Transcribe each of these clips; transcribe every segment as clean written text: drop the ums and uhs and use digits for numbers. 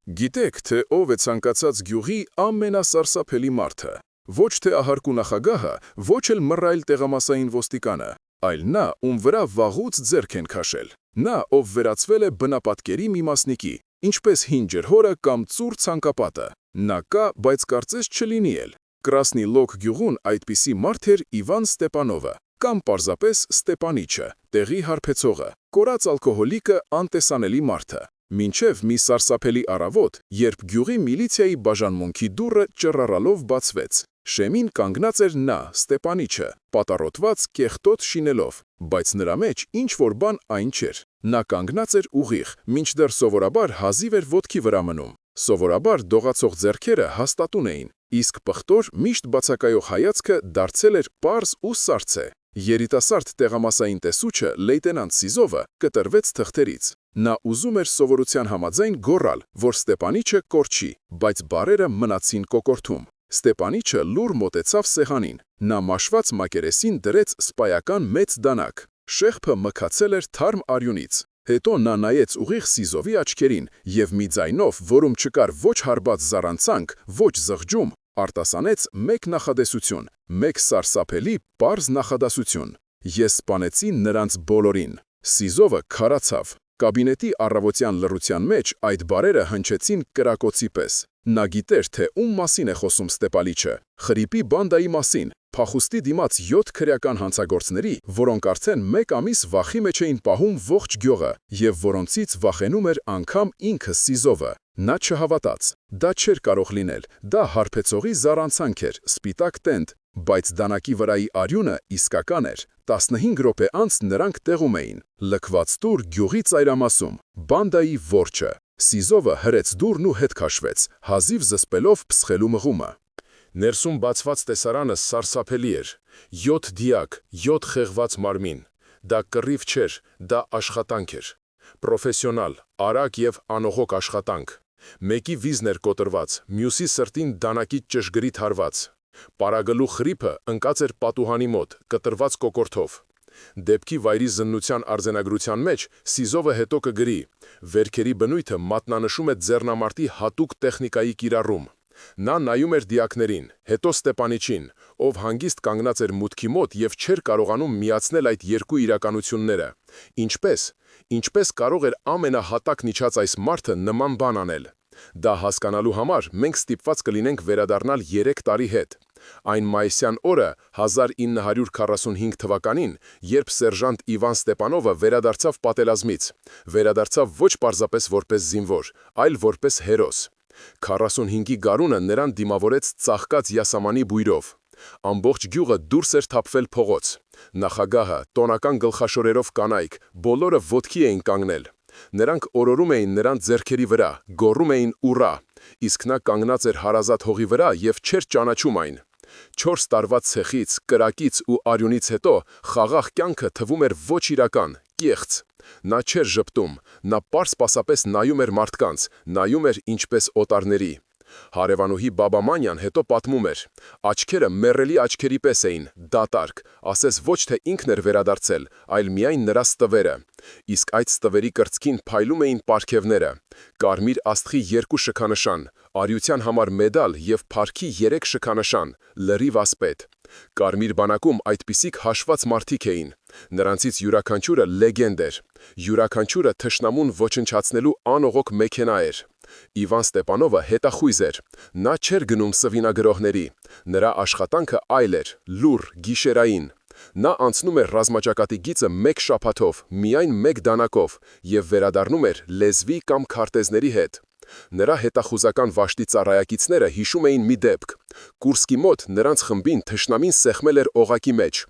Գիտեք, թե ով է ցանկացած գյուղի ամենասարսափելի մարդը։ Ոչ թե ահարկու նախագահը, ոչ էլ մռայլ տեղամասային ոստիկանը, այլ նա, ում վրա վաղուց ձեռք են քաշել։ Նա, ով վերածվել է բնապատկերի մի մասնիկի, ինչպես հին ջրհորը կամ ծուռ ցանկապատը։ Նա կա, բայց կարծես չլինի էլ։ Կրասնի Լոկ գյուղուն այդպիսի մարդ էր Իվան Ստեպանովը, կամ պարզապես Ստեպանիչը, տեղի հարբեցողը, կորած ալկոհոլիկը, անտեսանելի մարդը։ Մինչև մի սարսափելի առավոտ, երբ գյուղի միլիցիայի բաժանմունքի դուռը ճռռալով բացվեց, շեմին կանգնած էր նա, Ստեպանիչը, պատառոտված կեղտոտ շինելով, բայց նրա մեջ ինչ-որ բան այն չէր։ Նա կանգնած էր ուղիղ, մինչդեռ սովորաբար հազիվ էր ոտքի վրա մնում։ Սովորաբար դողացող ձեռքերը հաստատուն էին, իսկ պղտոր միշտ բացակայող հայացքը դարձել էր պարզ ու սառցե։ Երիտասարդ տեղամասային տեսուչը լեյտենանտ Սիզովը կտրվեց թղթերից։ Նա ուզում էր սովորության համաձայն գոռալ, որ Ստեպանիչը կորչի, բայց բառերը մնացին կոկորդում։ Ստեպանիչը լուռ մոտեցավ սեղանին։ Նա մաշված մակերեսին դրեց սպայական մեծ դանակ։ Շեղբը մքացել էր թարմ արյունից։ Հետո նա նայեց ուղիղ Սիզովի աչքերին և մի ձայնով, որում չկար ոչ հարբած զառանցանք, ոչ զղջում, արտասանեց մեկ նախադեսություն, մեկ սարսափելի, պարզ նախադասություն. «Ես սպանեցի նրանց բոլորին»։ Սիզովը քարացավ։ Կաբինետի առավոտյան լռության մեջ այդ բառերը հնչեցին կրակոցի պես։ Նա գիտեր, թե ում մասին է խոսում Ստեպանիչը։ Խրիպի բանդայի մասին, փախուստի դիմաց 7 քրեական հանցագործների, որոնք արդեն մեկ ամիս վախի մեջ էին պահում ողջ գյուղը, և որոնցից վախենում էր անգամ ինքը Սիզովը։ Նա չհավատաց։ Դա չէր կարող լինել, դա հարբեցողի զառանցանք էր, սպիտակ տենդ, բայց դանակի վրայի արյունը իսկական էր։ 15 րոպե անց նրանք տեղում էին։ Լքված տուր գյուղի ծայրամասում, բանդայի որջը։ Սիզովը հրեց դուռն ու հետ քաշվեց, հազիվ զսպելով փսխելու մղումը։ Ներսում բացված տեսարանը սարսափելի էր։ 7 դիակ, 7 խեղված մարմին։ Դա կռիվ չէր, դա աշխատանք էր։ Պրոֆեսիոնալ, արագ և անողոք աշխատանք։ Մեկի վիզն էր կոտրված, մյուսի սրտին դանակից ճշգրիտ հարված։ Պարագլու խրիփը ընկած էր պատուհանի մոտ, կտրված կոկորդով։ Դեպքի վայրի զննության արձանագրության մեջ Սիզովը հետո կգրի. վերքերի բնույթը մատնանշում է ձեռնամարտի հատուկ տեխնիկայի կիրառում։ Նա նայում էր դիակներին, հետո Ստեպանիչին, ով հանգիստ կանգնած էր մուտքի մոտ և չէր կարողանում միացնել այդ երկու իրականությունները։ Ինչպես կարող էր ամենահատակն իջած այս մարդը նման բան անել։ Դա հասկանալու համար մենք ստիպված կլինենք վերադառնալ 3 տարի հետ։ Այն մայիսյան օրը 1945 թվականին, երբ սերժանտ Իվան Ստեպանովը վերադարձավ պատերազմից։ Վերադարձավ ոչ պարզապես որպես զինվոր, այլ որպես հերոս։ 45-ի գարունը նրան դիմավորեց ծաղկած յասամանի բույրով։ Ամբողջ գյուղը դուրս էր թափվել փողոց։ Նախագահը, տոնական գլխաշորերով կանայք, բոլորը ոտքի էին կանգնել։ Նրանք օրորում էին նրան ձեռքերի վրա, գոռում էին «Ուռա», իսկ նա կանգնած էր հարազատ հողի վրա և չէր ճանաչում այն։ 4 տարվա ցեխից, կրակից ու արյունից հետո խաղաղ կյանքը թվում էր ոչ իրական, կեղծ։ Նա չէր ժպտում, նա պարզ-պասապես նայում էր մարդկանց, նայում էր ինչպես օտարների։ Հարևանուհի Բաբա Մանյան հետո պատմում էր. աչքերը մեռելի աչքերի պես էին, դատարկ, ասես ոչ թե ինքն էր վերադարձել, այլ միայն նրա ստվերը։ Իսկ այդ ստվերի կրծքին փայլում էին պարգևները, կարմիր աստղի 2 շքանշան, արիության համար մեդալ և փառքի 3 շքանշան, լրիվ ասպետ։ Կարմիր բանակում այդպիսիք հաշված մարդիկ էին։ Նրանցից յուրաքանչյուրը լեգենդ էր։ Յուրաքանչյուրը թշնամուն ոչնչացնելու անողոք մեքենա էր։ Իվան Ստեպանովը հետախույզ էր։ Նա չէր գնում սվինագրոհների։ Նրա աշխատանքը այլ էր, լուռ, գիշերային։ Նա անցնում էր ռազմաճակատի գիծը 1 շաբաթով, միայն 1 դանակով, և վերադառնում էր լեզվի կամ քարտեզների հետ։ Նրա հետախուզական վաշտի ծառայակիցները հիշում էին մի դեպք։ Կուրսկի մոտ նրանց խմբին թշնամին սեղմել էր օղակի մեջ։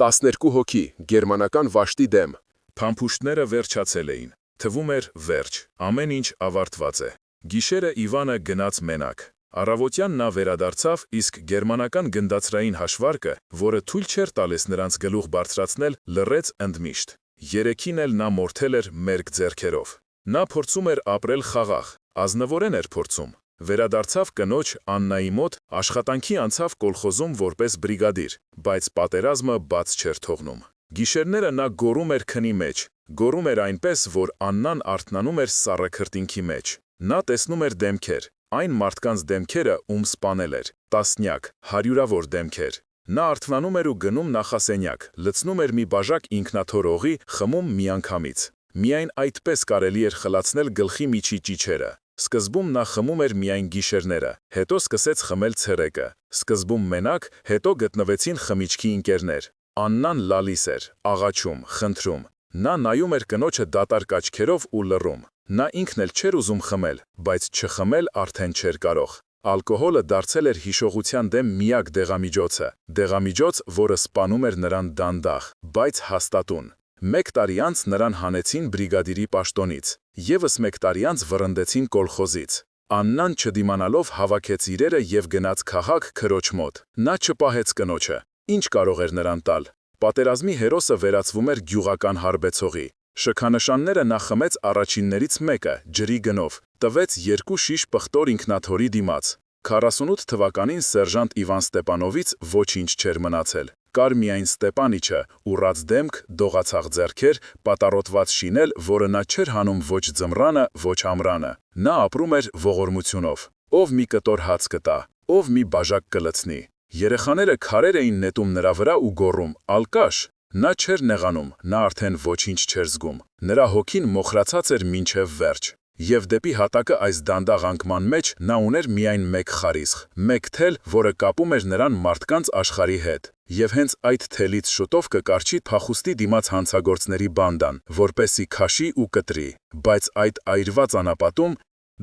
12 հոգի, գերմանական վաշտի դեմ։ Փամփուշտները վերջացել էին։ Թվում էր վերջ, ամեն ինչ ավարտված է։ Գիշերը Իվանը գնաց մենակ։ Առավոտյան նա վերադարձավ, իսկ գերմանական գնդացրային հաշվարկը, որը թույլ չէր տալիս նրանց գլուխ բարձրացնել, լռեց ընդմիշտ։ Երեքին էլ նա մորթել էր մերկ ձեռքերով։ Նա փորձում էր ապրել խաղաղ, ազնվորեն էր փորձում։ Վերադարձավ կնոջ Աննայի մոտ, աշխատանքի անցավ կոլխոզում որպես բրիգադիր, բայց պատերազմը բաց չէր թողնում։ Գիշերները նա գոռում էր քնի մեջ, գոռում էր այնպես, որ Աննան արթնանում էր սառը քրտինքի մեջ։ Նա տեսնում էր դեմքեր, այն մարդկանց դեմքերը, ում սպանել էր, տասնյակ, հարյուրավոր դեմքեր։ Նա արթնանում էր ու գնում նախասենյակ, լցնում էր մի բաժակ ինքնաթոր օղի, խմում միանգամից։ Միայն այդպես կարելի էր խլացնել գլխի միջի ճիչերը։ Սկզբում նա խմում էր միայն գիշերները, հետո սկսեց խմել ցերեկը։ Սկզբում մենակ, հետո գտնվեցին խմիչքի ընկերներ։ Աննան լալիս էր, աղաչում, խնդրում։ Նա նայում էր կնոջը դատարկ աչքերով ու լռում։ Նա ինքն էլ չէր ուզում խմել, բայց չխմել արդեն չէր կարող։ Ալկոհոլը դարձել էր հիշողության դեմ միակ դեղամիջոցը, դեղամիջոց, որը սպանում էր նրան դանդաղ, բայց հաստատուն։ 1 տարի անց նրան հանեցին բրիգադիրի պաշտոնից, ևս 1 տարի անց վռնդեցին կոլխոզից։ Աննան չդիմանալով հավաքեց իրերը և գնաց քաղաք քրոջ մոտ։ Նա չպահեց կնոջը։ Ինչ կարող էր նրան տալ։ Պատերազմի հերոսը վերածվում էր գյուղական հարբեցողի։ Շքանշանները նա խմեց առաջիններից մեկը, ջրի գնով, տվեց 2 շիշ պղտոր ինքնաթորի դիմաց։ 48 թվականին սերժանտ Իվան Ստեպանովից ոչինչ չէր մնացել։ Կար միայն Ստեպանիչը, ուռած դեմք, դողացող ձեռքեր, պատառոտված շինել, որը նա չէր հանում ոչ ձմռանը, ոչ ամռանը։ Նա ապրում էր ողորմությունով։ Ով մի կտոր հաց կտա, ով մի բաժակ կլցնի։ Երեխաները քարեր էին նետում նրա վրա ու գոռում. «Ալկաշ»։ Նա չէր նեղանում, նա արդեն ոչինչ չէր զգում։ Նրա հոգին մոխրացած էր մինչև վերջ։ Եվ դեպի հատակը այս դանդաղ անկման մեջ նա ուներ միայն մեկ խարիսխ, մեկ թել, որը կապում էր նրան մարդկանց աշխարհի հետ։ Եվ հենց այդ թելից շուտով կկառչի փախուստի դիմաց հանցագործների բանդան, որպեսզի քաշի ու կտրի։ Բայց այդ այրված անապատում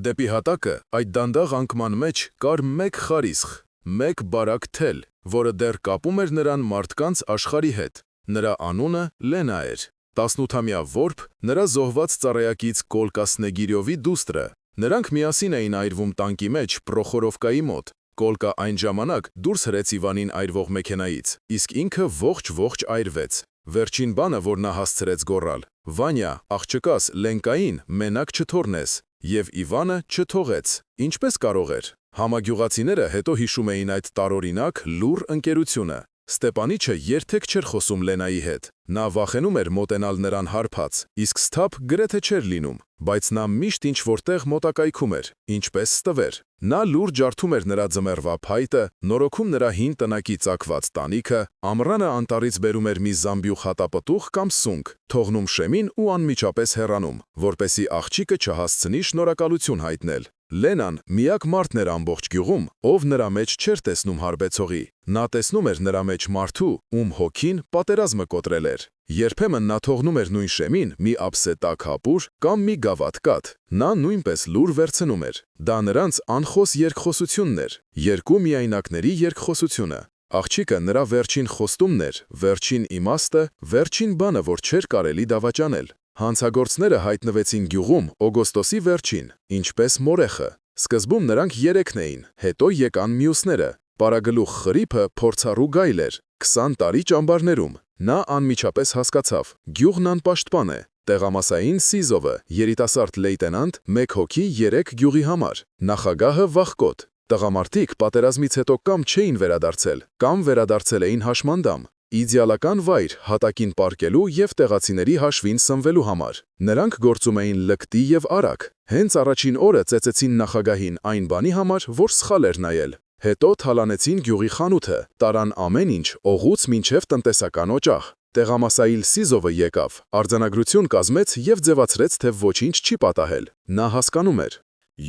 դեպի հատակը այդ դանդաղ անկման մեջ կար մեկ խարիսխ, մեկ բարակ թել, որը դեռ կապում էր նրան մարդկանց աշխարհի հետ։ Նրա անունը Լենա էր։ 18-ամյա որբ, նրա զոհված ծառայակից Կոլկա Սնեգիրյովի դուստրը։ Նրանք միասին էին այրվում տանկի մեջ Պրոխորովկայի մոտ։ Կոլկա այն ժամանակ դուրս հրեց Իվանին այրվող մեքենայից, իսկ ինքը ողջ այրվեց։ Վերջին բանը, որ նա հասցրեց գոռալ. «Վանյա, աղջկաս, Լենկային մենակ չթողնես»։ Եվ Իվանը չթողեց։ Ինչպես կարող էր։ Համագյուղացիները հետո հիշում էին այդ տարօրինակ, լուռ ընկերությունը։ Ստեպանիչը երբեք չէր խոսում Լենայի հետ։ Նա վախենում էր մոտենալ նրան հարբած, իսկ սթափ գրեթե չէր լինում, բայց նա միշտ ինչ-որտեղ մոտակայքում էր, ինչպես ստվեր։ Նա լուրջ ջարդում էր նրա ձմեռվա փայտը, նորոգում նրա հին տնակի ծակված տանիքը, ամռանը անտառից բերում էր մի զամբյուղ հատապտուղ կամ սունկ, թողնում շեմին ու անմիջապես հեռանում, որպեսզի աղջիկը չհասցնի շնորհակալություն հայտնել։ Լենան միակ մարդն էր ամբողջ գյուղում, ով նրա մեջ չէր տեսնում հարբեցողի։ Նա տեսնում էր նրա մեջ մարդու, ում հոգին պատերազմը կոտրել էր։ Երբեմն նա թողնում էր նույն շեմին մի ափսե տաք հապուր կամ մի գավաթ կաթ։ Նա նույնպես լուր վերցնում էր։ Դա նրանց անխոս երկխոսությունն էր, երկու միայնակների երկխոսությունը։ Աղջիկը նրա վերջին խոստումն էր, վերջին իմաստը, վերջին բանը, որ չէր կարելի դավաճանել։ Հանցագործները հայտնվեցին գյուղում օգոստոսի վերջին, ինչպես մորեխը։ Սկզբում նրանք 3-ն էին, հետո եկան մյուսները։ Պարագլուխ Խրիփը փորձառու գայլ էր, 20 տարի ճամբարներում։ Նա անմիջապես հասկացավ. գյուղն անպաշտպան է։ Տեղամասային Սիզովը, երիտասարդ լեյտենանտ, 1 հոգի 3 գյուղի համար։ Նախագահը վախկոտ։ Տղամարդիկ պատերազմից հետո կամ չէին վերադարձել, կամ վերադարձել էին հաշմանդամ։ Իդեալական վայր հատակին պարկելու և տեղացիների հաշվին սնվելու համար։ Նրանք գործում էին լկտի և արագ։ Հենց առաջին օրը ծեծեցին նախագահին այն բանի համար, որ սխալ էր նայել։ Հետո թալանեցին գյուղի խանութը, տարան ամեն ինչ, օղուց մինչև տնտեսական օջախ։ Տեղամասայիլ Սիզովը եկավ, արձանագրություն կազմեց և ձևացրեց, թե ոչինչ չի պատահել։ Նա հասկանում էր.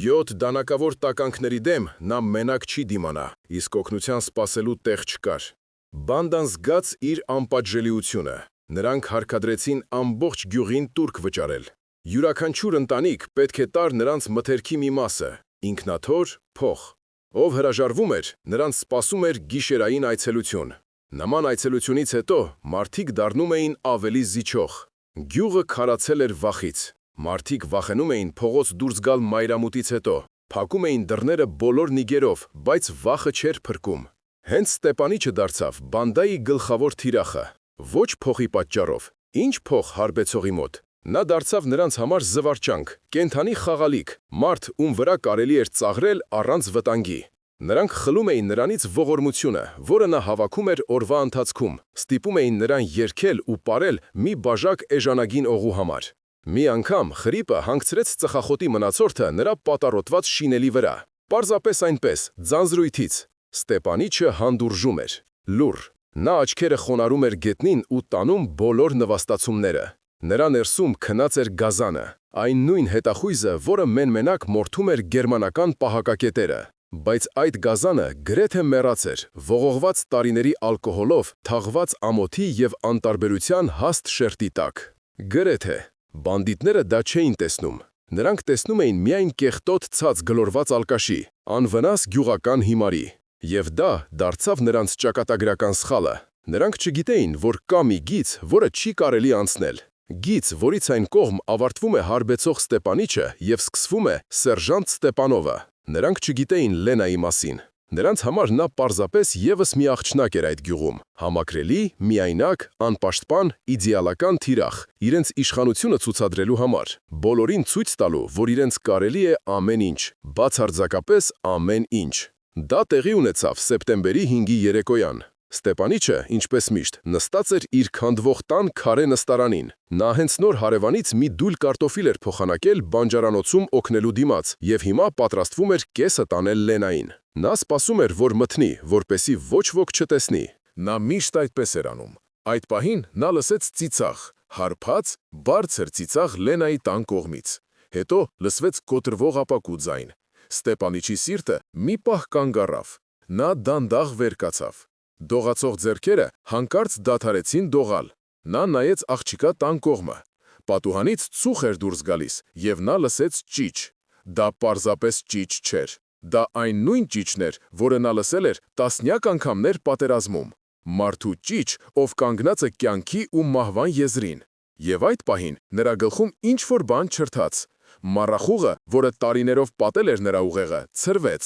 7 դանակավոր տականքների դեմ նա մենակ չի դիմանա, իսկ օգնության սպասելու տեղ չկար։ Բանդան զգաց իր անպատժելիությունը։ Նրանք հարկադրեցին ամբողջ գյուղին տուրք վճարել։ Յուրաքանչյուր ընտանիք պետք է տար նրանց մթերքի մի մասը, ինքնաթոր, փող։ Ով հրաժարվում էր, նրանց սպասում էր գիշերային այցելություն։ Նման այցելությունից հետո մարդիկ դառնում էին ավելի զիջող։ Գյուղը քարացել էր վախից։ Մարդիկ վախենում էին փողոց դուրս գալ մայրամուտից հետո։ Փակում էին դռները բոլոր նիգերով, բայց վախը չէր փրկում։ Հենց Ստեպանիչը դարձավ բանդայի գլխավոր թիրախը։ Ոչ փողի պատճառով։ Ինչ փող հարբեցողի մոտ։ Նա դարձավ նրանց համար զվարճանք, կենդանի խաղալիք, մարդ, ում վրա կարելի էր ծաղրել առանց վտանգի։ Նրանք խլում էին նրանից ողորմությունը, որը նա հավաքում էր օրվա ընթացքում, ստիպում էին նրան երգել ու պարել մի բաժակ էժանագին օղու համար։ Մի անգամ խրիպը հանգցրեց ծխախոտի մնացորդը նրա պատառոտված շինելի վրա։ Պարզապես այնպես, ձանձրույթից։ Ստեպանիչը հանդուրժում էր։ Լուռ։ Նա աչքերը խոնարհում էր գետնին ու տանում բոլոր նվաստացումները։ Նրա ներսում քնած էր գազանը, այն նույն հետախույզը, որը մենմենակ մորթում էր գերմանական պահակակետերը։ Բայց այդ գազանը գրեթե մեռած էր, ողողված տարիների ալկոհոլով, թաղված ամոթի և անտարբերության հաստ շերտի տակ։ Գրեթե։ Բանդիտները դա չէին տեսնում։ Նրանք տեսնում էին միայն կեղտոտ ցած գլորված ալկաշի, անվնաս գյուղական հիմարի։ Եվ դա դարձավ նրանց ճակատագրական սխալը։ Նրանք չգիտեին, որ կա մի գիծ, որը չի կարելի անցնել։ Գիծ, որից այն կողմ ավարտվում է հարբեցող Ստեպանիչը և սկսվում է սերժանտ Ստեպանովը։ Նրանք չգիտեին Լենայի մասին։ Նրանց համար նա պարզապես ևս մի աղջնակ էր այդ գյուղում, համակրելի, միայնակ, անպաշտպան, իդեալական թիրախ, իրենց իշխանությունը ցուցադրելու համար, բոլորին ցույց տալու, որ իրենց կարելի է ամեն ինչ, բացարձակապես ամեն ինչ։ Դա տեղի ունեցավ սեպտեմբերի 5-ի երեկոյան։ Ստեպանիչը, ինչպես միշտ, նստած էր իր քանդվող տան քարե նստարանին։ Նա հենց նոր հարևանից մի դույլ կարտոֆիլ էր փոխանակել բանջարանոցում օգնելու դիմաց և հիմա պատրաստվում էր կեսը տանել Լենային։ Նա սպասում էր, որ մթնի, որպեսզի ոչ ոք չտեսնի։ Նա միշտ այդպես էր անում։ Այդ պահին նա լսեց ծիծաղ, հարբած, բարձր ծիծաղ Լենայի տան կողմից։ Հետո լսվեց կոտրվող ապակու ձայն։ Ստեպանիչի սիրտը մի պահ կանգ առավ։ Նա դանդաղ վեր կացավ։ Դողացող ձեռքերը հանկարծ դադարեցին դողալ։ Նա նայեց աղջիկա տան կողմը։ Պատուհանից ծուխ էր դուրս գալիս, և նա լսեց ճիչ։ Դա պարզապես ճիչ չէր։ Դա այն նույն ճիչն էր, որը նա լսել էր տասնյակ անգամներ պատերազմում։ Մարդու ճիչ, ով կանգնած է կյանքի ու մահվան եզրին։ Եվ այդ պահին նրա գլխում ինչ-որ բան չրթաց։ Մառախուղը, որը տարիներով պատել էր նրա ուղեղը, ցրվեց։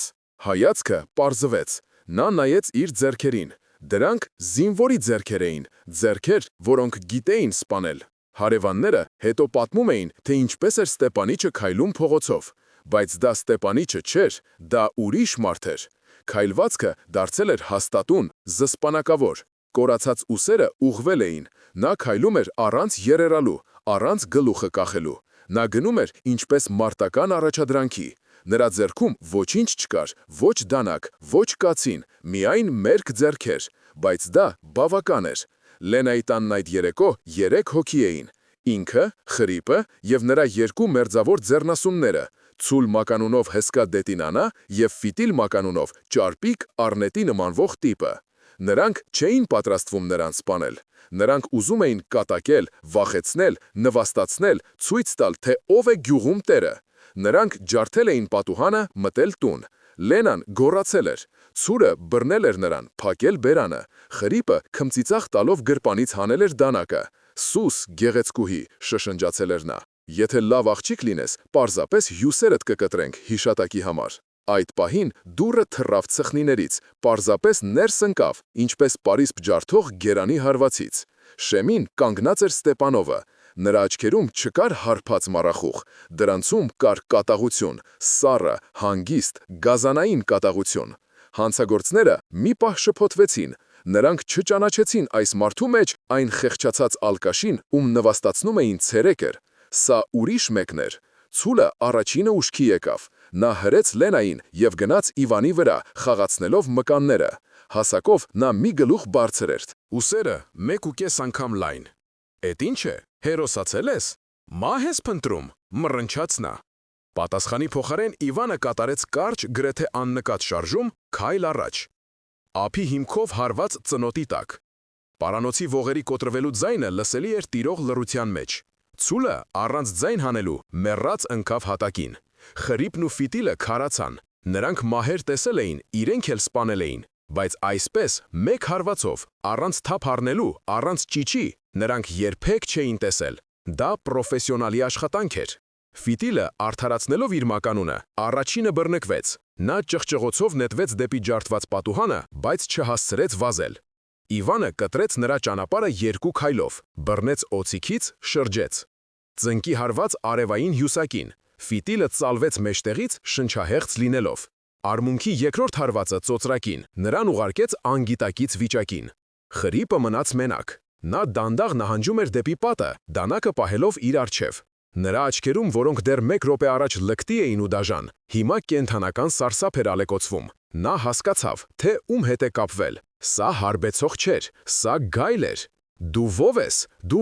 Հայացքը պարզվեց։ Նա նայեց իր ձեռքերին։ Դրանք զինվորի ձեռքեր էին, ձեռքեր, որոնք գիտեին սպանել։ Հարևանները հետո պատմում էին, թե ինչպես էր Ստեպանիչը քայլում փողոցով, բայց դա Ստեպանիչը չէր, դա ուրիշ մարդ էր։ Քայլվածքը դարձել էր հաստատուն, զսպանակավոր։ Կորացած ուսերը ուղղվել էին։ Նա քայլում էր առանց երերալու, առանց գլուխը կախելու։ Նա գնում էր ինչպես մարտական առաջադրանքի։ Նրա ձեռքում ոչինչ չկար, ոչ դանակ, ոչ կացին, միայն մերկ ձեռքեր, բայց դա բավական էր։ Լենայի տանն այդ երեկո 3 հոգի էին։ Ինքը, խրիպը և նրա 2 մերձավոր ձեռնասունները՝ ցուլ մականունով հսկա դետինանա և ֆիտիլ մականունով ճարպիկ առնետի նմանվող տիպը։ Նրանք չէին պատրաստվում նրան սպանել։ Նրանք ուզում էին կատակել, վախեցնել, նվաստացնել, ցույց տալ, թե ով է գյուղում տերը։ Նրանք ջարդել էին պատուհանը, մտել տուն։ Լենան գոռացել էր։ Ցուրը բռնել էր նրան, փակել բերանը։ Խրիպը քմծիծաղ տալով գրպանից հանել էր դանակը։ «Սուս, գեղեցկուհի», շշնջացել էր նա։ «Եթե լավ աղջիկ լինես, պարզապես հյուսերդ կկտրենք հիշատակի համար»։ Այդ պահին դուռը թռավ ծխնիներից, պարզապես ներս ընկավ, ինչպես պարիսպ ջարդող գերանի հարվածից։ Շեմին կանգնած էր Ստեպանովը։ Նրա աչքերում չկար հարբած մառախուղ, դրանցում կար կատաղություն, սառը, հանգիստ, գազանային կատաղություն։ Հանցագործները մի պահ շփոթվեցին։ Նրանք չճանաչեցին այս մարդու մեջ այն խեղճացած ալկաշին, ում նվաստացնում էին ցերեկը։ Սա ուրիշ մեկն էր։ Ցուլը առաջինը ուշքի եկավ։ Նա հրեց Լենային և գնաց Իվանի վրա, խաղացնելով մկանները։ Հասակով նա մի գլուխ բարձր էր։ Ուսերը 1.5 անգամ լայն։ «Էդ ինչ է, հերոսացել ես։ Մահ ես փնտրում», մռնչաց նա։ Պատասխանի փոխարեն Իվանը կատարեց կարճ, գրեթե աննկատ շարժում, քայլ առաջ։ Ափի հիմքով հարված ծնոտի տակ։ Պարանոցի ողերի կոտրվելու ձայնը լսելի էր տիրող լռության մեջ։ Ցուլը առանց ձայն հանելու մեռած ընկավ հատակին։ Խրիպն ու ֆիտիլը քարացան։ Նրանք մահեր տեսել էին, իրենք էլ սպանել էին, բայց այսպես մեկ հարվածով, առանց թափ առնելու, առանց ճիչի, նրանք երբեք չէին տեսել։ Դա պրոֆեսիոնալի աշխատանք էր։ Ֆիտիլը արդարացնելով իր մականունը, առաջինը բռնկվեց։ Նա ճղճղոցով նետվեց դեպի ջարդված պատուհանը, բայց չհասցրեց վազել։ Իվանը կտրեց նրա ճանապարհը 2 քայլով, բռնեց օձիքից, շրջեց։ Ծնկի հարված արևային հյուսակին։ Ֆիտիլը ծալվեց մեջտեղից, շնչահեղձ լինելով։ Արմունքի երկրորդ հարվածը ծոծրակին, նրան ուղարկեց անգիտակից վիճակին։ Խրիպը մնաց մենակ։ Նա դանդաղ նահանջում էր դեպի պատը, դանակը պահելով իր առջև։ Նրա աչքերում, որոնք դեռ 1 րոպե առաջ լկտի էին ու դաժան, հիմա կենթանական սարսափ էր ալեկոծվում։ Նա հասկացավ, թե ում հետ է կապվել։ Սա հարբեցող չէր, սա գայլ էր։ Դու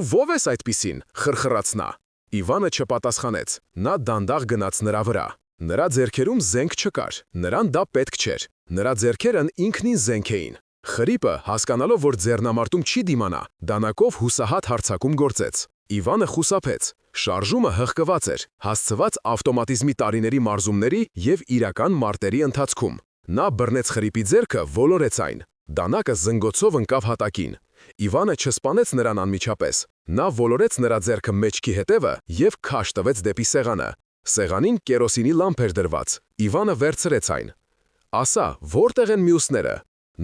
ո՞վ ես այդպիսին, խրխրաց նա։ Իվանը չպատասխանեց։ Նա դանդաղ գնաց նրա վրա։ Նրա ձեռքերում զենք չկար, նրան դա պետք չէր։ Նրա ձեռքերն ինքնին զենք էին։ Խրիպը, հասկանալով, որ ձեռնամարտում չի դիմանա, դանակով հուսահատ հարձակում գործեց։ Իվանը խուսափեց։ Շարժումը հղկված էր, հասցված ավտոմատիզմի տարիների մարզումների և իրական մարտերի ընթացքում։ Նա բռնեց խրիպի ձեռքը, ոլորեց այն։ Դանակը զնգոցով ընկավ հատակին։ Իվանը չսպանեց նրան անմիջապես։ Նա ոլորեց նրա ձեռքը մեջքի հետևը և քաշ տվեց դեպի սեղանը։ Սեղանին կերոսինի լամպ էր դրված։ Իվանը վերցրեց այն։ Ասա, որտեղ են մյուսները։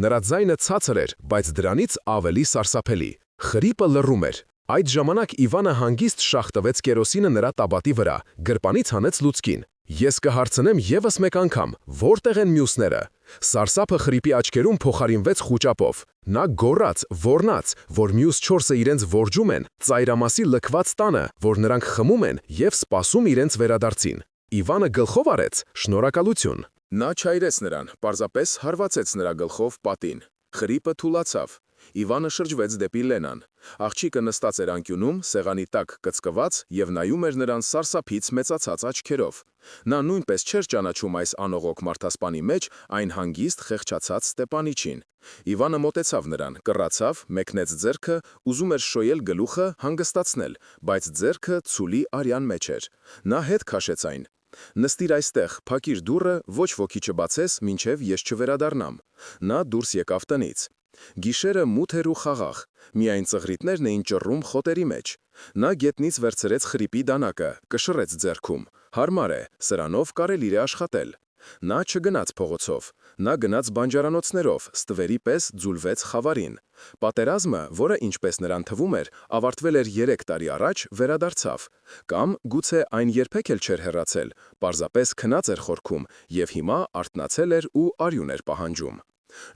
Նրա ձայնը ցածր էր, բայց դրանից ավելի սարսափելի։ Խրիպը լռում էր։ Այդ ժամանակ Իվանը հանգիստ շախ տվեց կերոսինը նրա տաբատի վրա, գրպանից հանեց լուցկին։ Ես կհարցնեմ ևս մեկ անգամ, որտեղ են մյուսները։ Սարսափը խրիպի աչքերում փոխարինվեց խուճապով։ Նա գոռաց, ոռնաց, որ մյուս 4-ը իրենց որջում են ծայրամասի լքված տանը, որ նրանք խմում են և սպասում իրենց վերադարձին։ Իվանը գլխով արեց. «Շնորհակալություն»։ Նա չայրեց նրան, պարզապես հարվածեց նրա գլխով պատին։ Խրիպը թուլացավ։ Իվանը շրջվեց դեպի Լենան։ Աղջիկը նստած էր անկյունում, սեղանի տակ կծկված և նայում էր նրան սարսափից մեծացած աչքերով։ Նա նույնպես չէր ճանաչում այս անողոք մարդասպանի մեջ այն հանգիստ խեղճացած Ստեփանիչին։ Իվանը մոտեցավ նրան, կռացավ, մեկնեց ձեռքը, ուզում էր շոյել գլուխը, հանգստացնել, բայց ձեռքը ցուլի արյան մեջ էր։ Նա հետ քաշեց այն։ «Նստիր այստեղ, փակիր դուռը, ոչ ոքի չբացես, մինչև ես չվերադառնամ»։ Նա դուրս եկավ տնից։ Գիշերը մութ էր ու խաղաղ, միայն ծղրիտներն էին ճռռում խոտերի մեջ։ Նա գետնից վերցրեց խրիպի դանակը, կշռեց ձեռքում։ Հարմար է, սրանով կարելի է աշխատել։ Նա չգնաց փողոցով, նա գնաց բանջարանոցներով, ստվերի պես ձուլվեց խավարին։ Պատերազմը, որը ինչպես նրան թվում էր, ավարտվել էր 3 տարի առաջ, վերադարձավ։ Կամ գուցե այն երբեք էլ չէր հեռացել, պարզապես քնած էր խորքում և հիմա արթնացել էր ու արյուն էր պահանջում։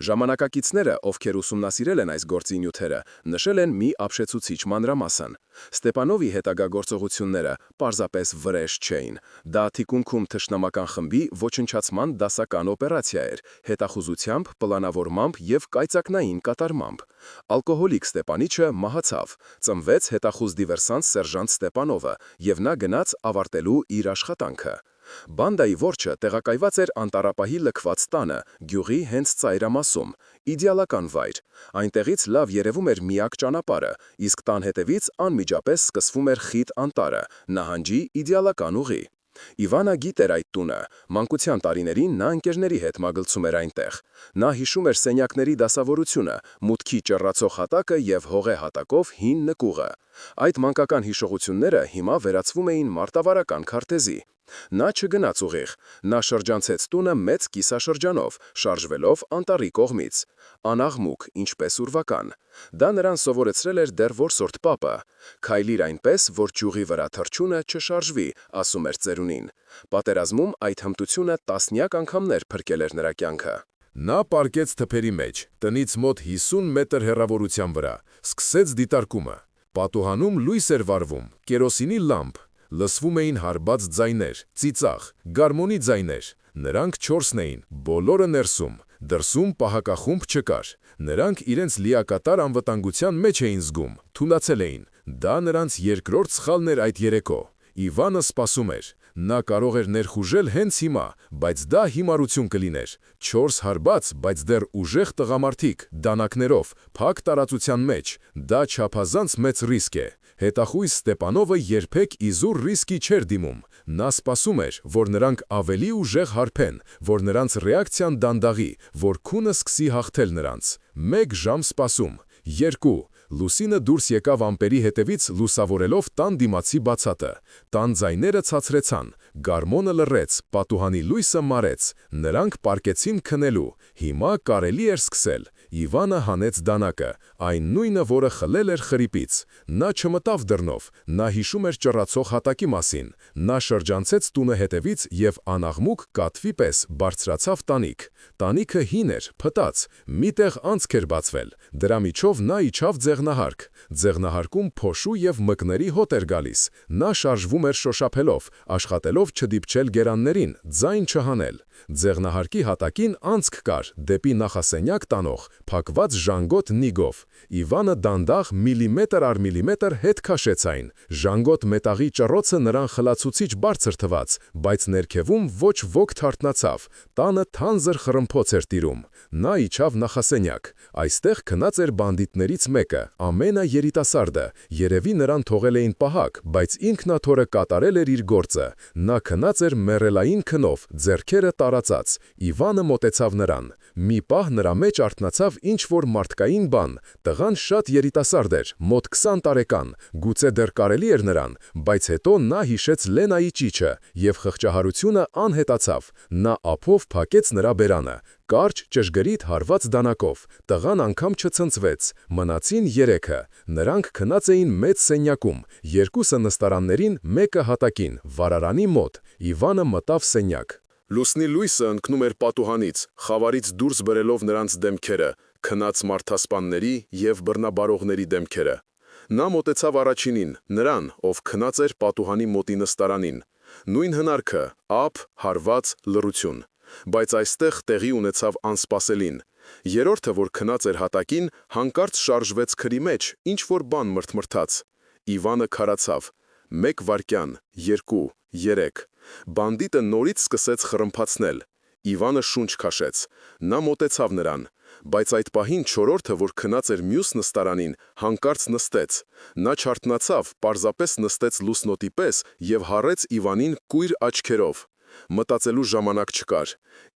Ժամանակակիցները, ովքեր ուսումնասիրել են այս գործի նյութերը, նշել են մի ապշեցուցիչ մանրամասն։ Ստեփանովի հետագա գործողությունները պարզապես վրեժ չէին։ Դա թիկունքում թշնամական խմբի ոչնչացման դասական օպերացիա էր, հետախուզությամբ, պլանավորմամբ և կայծակնային կատարմամբ։ Ալկոհոլիկ Ստեփանիչը մահացավ, ծնվեց հետախուզ դիվերսանտ սերժանտ Ստեփանովը, և նա գնաց ավարտելու իր աշխատանքը։ Բանդայի որջը տեղակայված էր անտառապահի լքված տանը, գյուղի հենց ծայրամասում, իդեալական վայր։ Այնտեղից լավ երևում էր միակ ճանապարհը, իսկ տան հետևից անմիջապես սկսվում էր խիտ անտառը, նահանջի իդեալական ուղի։ Իվանը գիտեր այդ տունը, մանկության տարիներին նա ընկերների հետ մագլցում էր այնտեղ։ Նա հիշում էր սենյակների դասավորությունը, մուտքի ճռռացող հատակը և հողե հատակով հին նկուղը։ Այդ մանկական հիշողությունները հիմա վերածվում էին մարտավարական քարտեզի։ Նա չգնաց ուղիղ, նա շրջանցեց տունը մեծ կիսաշրջանով, շարժվելով անտառի կողմից։ Անաղմուկ, ինչպես ուրվական։ Դա նրան սովորեցրել էր դեռ որսորդ պապը։ «Քայլիր այնպես, որ ճյուղի վրա թռչունը չշարժվի», ասում էր ծերունին։ Պատերազմում այդ հմտությունը տասնյակ անգամներ փրկել էր նրա կյանքը։ Նա պառկեց թփերի մեջ, տնից մոտ 50 մետր հեռավորության վրա, սկսեց դիտարկումը։ Պատուհանում լույս էր վառվում, կերոսինի լամպ, լսվում էին հարբած ձայներ, ծիծաղ, գարմոնի ձայներ։ Նրանք 4-ն էին, բոլորը ներսում։ Դրսում պահակախումբ չկար։ Նրանք իրենց լիակատար անվտանգության մեջ էին զգում, թուլացել էին։ Դա նրանց երկրորդ սխալն էր այդ երեկո։ Իվանը սպասում էր։ Նա կարող էր ներխուժել հենց հիմա, բայց դա հիմարություն կլիներ։ 4 հարբած, բայց դեռ ուժեղ տղամարդիկ, դանակներով, փակ տարածության մեջ, դա չափազանց մեծ ռիսկ է։ Հետախույզ Ստեփանովը երբեք իզուր ռիսկի չէր դիմում։ Նա սպասում էր, որ նրանք ավելի ուժեղ հարբեն, որ նրանց ռեակցիան դանդաղի, որ քունը սկսի հաղթել նրանց։ 1 ժամ սպասում, 2։ Լուսինը դուրս եկավ ամպերի հետևից լուսավորելով տան դիմացի բացատը։ Տան ձայները ցածրեցան, գարմոնը լռեց, պատուհանի լույսը մարեց։ Նրանք պառկեցին քնելու։ Հիմա կարելի էր սկսել։ Իվանը հանեց դանակը, այն նույնը, որը խլել էր խրիպից։ Նա չմտավ դռնով, նա հիշում էր ճռացող հատակի մասին։ Նա շրջանցեց տունը հետևից և անաղմուկ կատվի պես բարձրացավ տանիք։ Տանիքը հին էր, փտած, մի տեղ անցք էր բացվել։ Դրա միջով նա իջավ ձեղնահարկ։ Ձեղնահարկում փոշու և մկների հոտ էր գալիս։ Նա շարժվում էր շոշափելով, աշխատելով չդիպչել գերաններին, ձայն չհանել։ Ձեղնահարկի հատակին անցք կար, դեպի նախասենյակ տանող, փակված ժանգոտ նիգով։ Իվանը դանդաղ միլիմետր առ միլիմետր հետ քաշեց այն։ Ժանգոտ մետաղի ճռոցը նրան խլացուցիչ բարձր թվաց, բայց ներքևում ոչ ոք թարթնացավ։ Տանը թանձր խռմփոց էր տիրում։ Նա իջավ նախասենյակ։ Այստեղ քնած էր բանդիտներից մեկը, ամենաերիտասարդը։ Երևի նրան թողել էին պահակ, բայց ինքնաթորը կատարել էր իր գործը։ Նա քնած էր մեռելային քնով, ձեռքերը տարածած։ Իվանը մոտեցավ նրան։ Մի պահ նրա մեջ արթնացավ ինչ-որ մարդկային բան։ Տղան շատ երիտասարդ էր, մոտ 20 տարեկան, գուցե դեռ կարելի էր նրան, բայց հետո նա հիշեց Լենայի ճիչը, և խղճահարությունը անհետացավ։ Նա ափով փակեց նրա բերանը։ Կարճ, ճշգրիտ հարված դանակով։ Տղան անգամ չցնցվեց։ Մնացին երեքը։ Նրանք քնած էին մեծ սենյակում, երկուսը նստարաններին, մեկը հատակին, վառարանի մոտ։ Իվանը մտավ սենյակ։ Լուսնի լույսը ընկնում էր պատուհանից, խավարից դուրս բերելով նրանց դեմքերը, քնած մարդասպանների և բռնաբարողների դեմքերը։ Նա մոտեցավ առաջինին, նրան, ով քնած էր պատուհանի մոտի նստարանին։ Նույն հնարքը, ափ, հարված, լռություն։ Բայց այստեղ տեղի ունեցավ անսպասելին։ Երրորդը, որ քնած էր հատակին, հանկարծ շարժվեց քրի մեջ, ինչ-որ բան մրթմրթաց։ Իվանը քարացավ։ 1 վայրկյան, 2, 3։ Բանդիտը նորից սկսեց խռմփացնել։ Իվանը շունչ քաշեց։ Նա մոտեցավ նրան։ Բայց այդ պահին չորրորդը, որ քնած էր մյուս նստարանին, հանկարծ նստեց։ Նա չարթնացավ, պարզապես նստեց լուսնոտի պես և հառեց Իվանին կույր աչքերով։ Մտածելու ժամանակ չկար։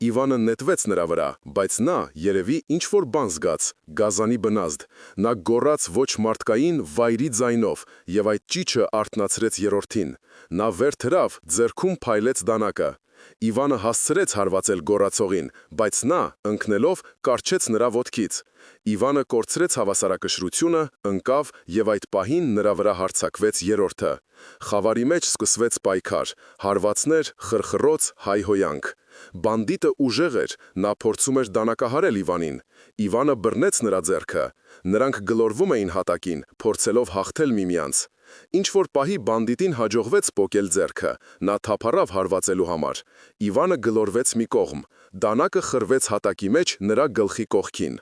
Իվանը նետվեց նրա վրա, բայց նա, երևի, ինչ-որ բան զգաց, գազանի բնազդ։ Նա գոռաց ոչ մարդկային, վայրի ձայնով, և այդ ճիչը արթնացրեց երրորդին։ Նա վեր թռավ, ձեռքում փայլեց դանակը։ Իվանը հասցրեց հարվածել գոռացողին, բայց նա, ընկնելով, կառչեց նրա ոտքից։ Իվանը կորցրեց հավասարակշռությունը, ընկավ, և այդ պահին նրա վրա հարձակվեց երրորդը։ Խավարի մեջ սկսվեց պայքար, հարվածներ, խռխռոց, հայհոյանք։ Բանդիտը ուժեղ էր, նա փորձում էր դանակահարել Իվանին։ Իվանը բռնեց նրա ձեռքը։ Նրանք գլորվում էին հատակին, փորձելով հաղթել միմյանց։ Ինչ-որ պահի բանդիտին հաջողվեց պոկել ձեռքը, նա թափառավ հարվածելու համար։ Իվանը գլորվեց մի կողմ, դանակը խրվեց հատակի մեջ նրա գլխի կողքին։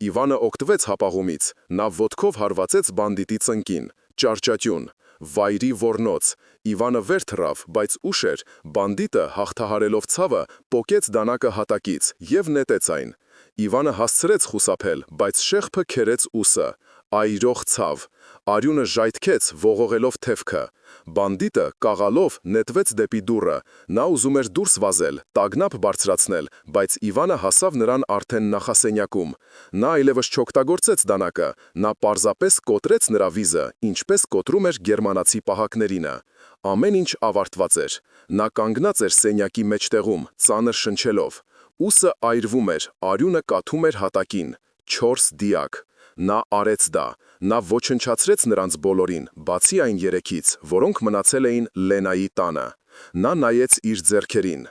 Իվանը օգտվեց հապաղումից, նա ոտքով հարվածեց բանդիտի ծնկին, ճարճատյուն, վայրի ոռնոց։ Իվանը վեր թռավ, բայց ուշ էր, բանդիտը, հաղթահարելով ցավը, պոկեց դանակը հատակից և նետեց այն։ Իվանը հասցրեց խուսափել, բայց շեղբը քերեց ուսը։ Այրող ցավ։ Արյունը ժայթքեց, ողողելով թևքը։ Բանդիտը, կաղալով, նետվեց դեպի դուռը։ Նա ուզում էր դուրս վազել, տագնապ բարձրացնել, բայց Իվանը հասավ նրան արդեն նախասենյակում։ Նա այլևս չօգտագործեց դանակը, նա պարզապես կոտրեց նրա վիզը, ինչպես կոտրում էր գերմանացի պահակներինը։ Ամեն ինչ ավարտված էր։ Նա կանգնած էր սենյակի մեջտեղում, ծանր շնչելով։ Ուսը այրվում էր, արյունը կաթում էր հատակին։ 4 դիակ։ Նա արեց դա։ Նա ոչնչացրեց նրանց բոլորին, բացի այն երեքից, որոնք մնացել էին Լենայի տանը։ Նա նայեց իր ձեռքերին։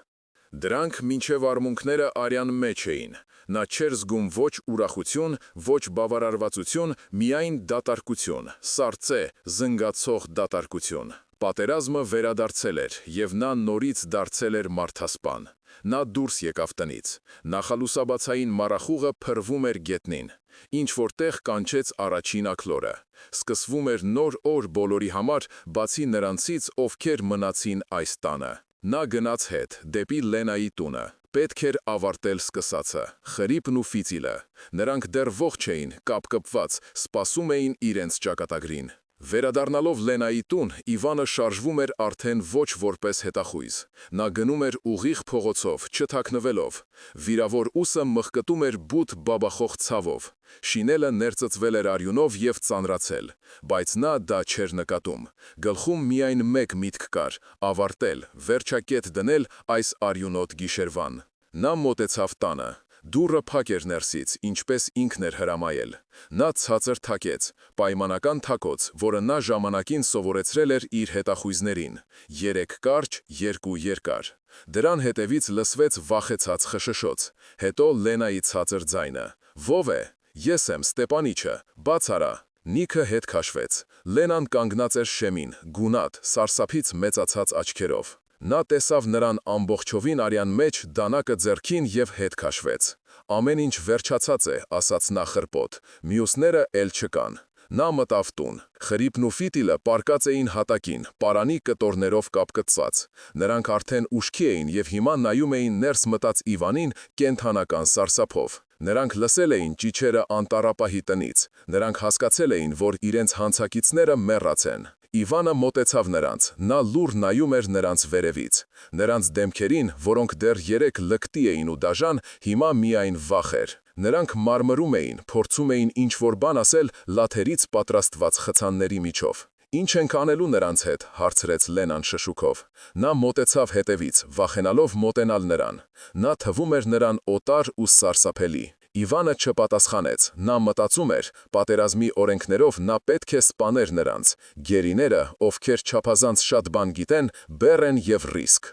Դրանք մինչև արմունկները արյան մեջ էին։ Նա չէր զգում ոչ ուրախություն, ոչ բավարարվածություն, միայն դատարկություն, սառցե, զնգացող դատարկություն։ Պատերազմը վերադարձել էր, և նա նորից դարձել էր մարդասպան։ Նա դուրս եկավ տնից։ Նախալուսաբացային մառախուղը փռվում էր գետնին։ Ինչ-որ տեղ կանչեց առաջին աքլորը։ Սկսվում էր նոր օր բոլորի համար, բացի նրանցից, ովքեր մնացին այս տանը։ Նա գնաց հետ, դեպի Լենայի տունը։ Պետք էր ավարտել սկսածը, խրիպն ու ֆիծիլը։ Նրանք դեռ ողջ էին, կապկպված, սպասում էին իրենց ճակատագրին։ Վերադառնալով Լենայի տուն, Իվանը շարժվում էր արդեն ոչ որպես հետախույզ։ Նա գնում էր ուղիղ փողոցով, չթաքնվելով։ Վիրավոր ուսը մղկտում էր բութ բաբախող ցավով։ Շինելը ներծծվել էր արյունով և ծանրացել, բայց նա դա չէր նկատում։ Գլխում միայն մեկ միտք կար՝ ավարտել, վերջակետ դնել այս արյունոտ գիշերվան։ Նա մոտեցավ տանը։ Դուռը փակ էր ներսից, ինչպես ինքն էր հրամայել։ Նա ցածր թակեց, պայմանական թակոց, որը նա ժամանակին սովորեցրել էր իր հետախույզներին, 3 կարճ, 2 երկար։ Դրան հետևից լսվեց վախեցած խշշոց, հետո Լենայի ցածր ձայնը. «Ո՞վ է»։ «Ես եմ, Ստեպանիչը, բաց արա»։ Նիքը հետ քաշվեց։ Լենան կանգնած էր շեմին, գունատ, սարսափից մեծացած աչքերով։ Նա տեսավ նրան ամբողջովին արյան մեջ, դանակը ձեռքին և հետ քաշվեց։ «Ամեն ինչ վերջացած է», ասաց նա խրպոտ, մյուսները էլ չկան։ Նա մտավ տուն։ Խրիպն ու Ֆիտիլը պառկած էին հատակին, պարանի կտորներով կապկտված։ Նրանք արդեն ուշքի էին և հիմա նայում էին ներս մտած Իվանին կենդանական սարսափով։ Նրանք լսել էին ճիչերը անտառապահի տնից։ Նրանք հասկացել էին, որ իրենց հանցակիցները մեռած են։ Իվանը մոտեցավ նրանց, նա լուռ նայում էր նրանց վերևից։ Նրանց դեմքերին, որոնք դեռ 3 լկտի էին ու դաժան, հիմա միայն վախ էր։ Նրանք մարմրում էին, փորձում էին ինչ-որ բան ասել լաթերից պատրաստված խցանների միջով։ «Ինչ ենք անելու նրանց հետ», հարցրեց Լենան շշուկով։ Նա մոտեցավ հետևից, վախենալով մոտենալ նրան։ Նա թվում էր նրան օտար ու սարսափելի։ Իվանը չպատասխանեց, նա մտածում էր, պատերազմի օրենքներով նա պետք է սպաներ նրանց, գերիները, ովքեր չափազանց շատ բան գիտեն, բեռ են և ռիսկ։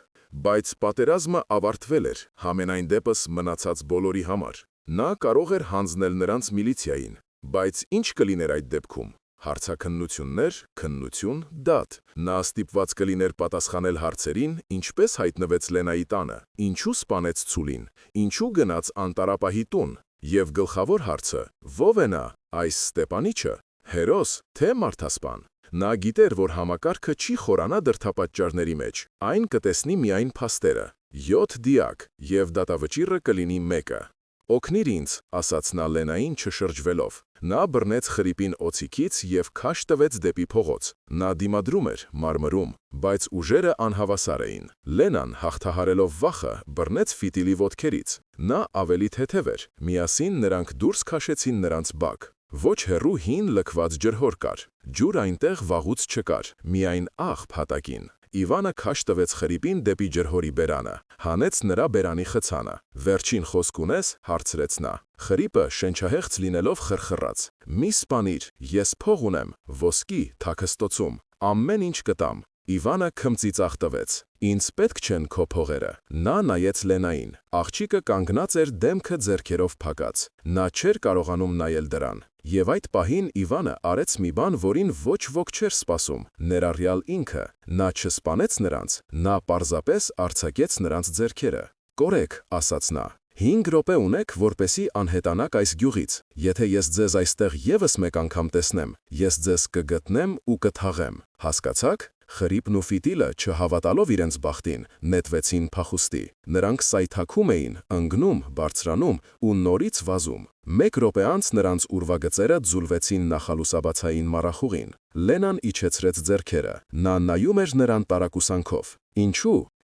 Բայց պատերազմը ավարտվել էր, համենայն դեպս մնացած բոլորի համար։ Նա կարող էր հանձնել նրանց միլիցիային, բայց ինչ կլիներ այդ դեպքում։ Հարցաքննություններ, քննություն, դատ։ Նա ստիպված կլիներ պատասխանել հարցերին, ինչպես հայտնվեց Լենայի տանը, ինչու սպանեց Ցուլին, ինչու գնաց անտառապահի տուն, և գլխավոր հարցը՝ ո՞վ է նա, այս Ստեպանիչը, հերոս, թե մարդասպան։ Նա գիտեր, որ համակարգը չի խորանա դրդապատճառների մեջ, այն կտեսնի միայն փաստերը, 7 դիակ, և դատավճիռը կլինի 1-ը։ «Օգնիր ինձ», ասաց նա Լենային չշրջվելով։ Նա բռնեց խրիպին օձիքից և քաշ տվեց դեպի փողոց։ Նա դիմադրում էր, մարմրում, բայց ուժերը անհավասար էին։ Լենան, հաղթահարելով վախը, բռնեց Ֆիտիլի ոտքերից։ Նա ավելի թեթև էր։ Միասին նրանք դուրս քաշեցին նրանց բակ։ Ոչ հեռու հին լքված ջրհոր կար։ Ջուր այնտեղ վաղուց չկար, միայն աղբ հատակին։ Իվանը քաշ տվեց խրիպին դեպի ջրհորի բերանը, հանեց նրա բերանի խցանը։ «Վերջին խոսք ունես», հարցրեց նա։ Խրիպը շնչահեղձ լինելով խրխռաց. «Մի սպանիր, ես փող ունեմ, ոսկի, թաքստոցում, ամեն ինչ կտամ»։ Իվանը քմծիծաղ տվեց. «Ինձ պետք չեն քո փողերը»։ Նա նայեց Լենային։ Աղջիկը կանգնած էր դեմքը ձեռքերով փակած։ Նա չէր կարողանում նայել դրան։ Եվ այդ պահին Իվանը արեց մի բան, որին ոչ ոք չէր սպասում, ներառյալ ինքը։ Նա չսպանեց նրանց, նա պարզապես արձակեց նրանց ձեռքերը։ «Կորեք», ասաց նա։ 5 րոպե ունեք, որպեսի անհետանաք այս գյուղից։ Եթե ես ձեզ այստեղ ևս մեկ անգամ տեսնեմ, ես ձեզ կգտնեմ ու կթաղեմ։ Հասկացաք։ Խրիպն ու Ֆիտիլը, չհավատալով իրենց բախտին, նետվեցին փախուստի։ Նրանք սայթաքում էին, ընկնում, բարձրանում ու նորից վազում։ 1 րոպե անց նրանց ուրվագծերը ձուլվեցին նախալուսաբացային մառախուղին։ Լենան իջեցրեց ձեռքերը։ Նա նայում էր նրան տարակուսանքով։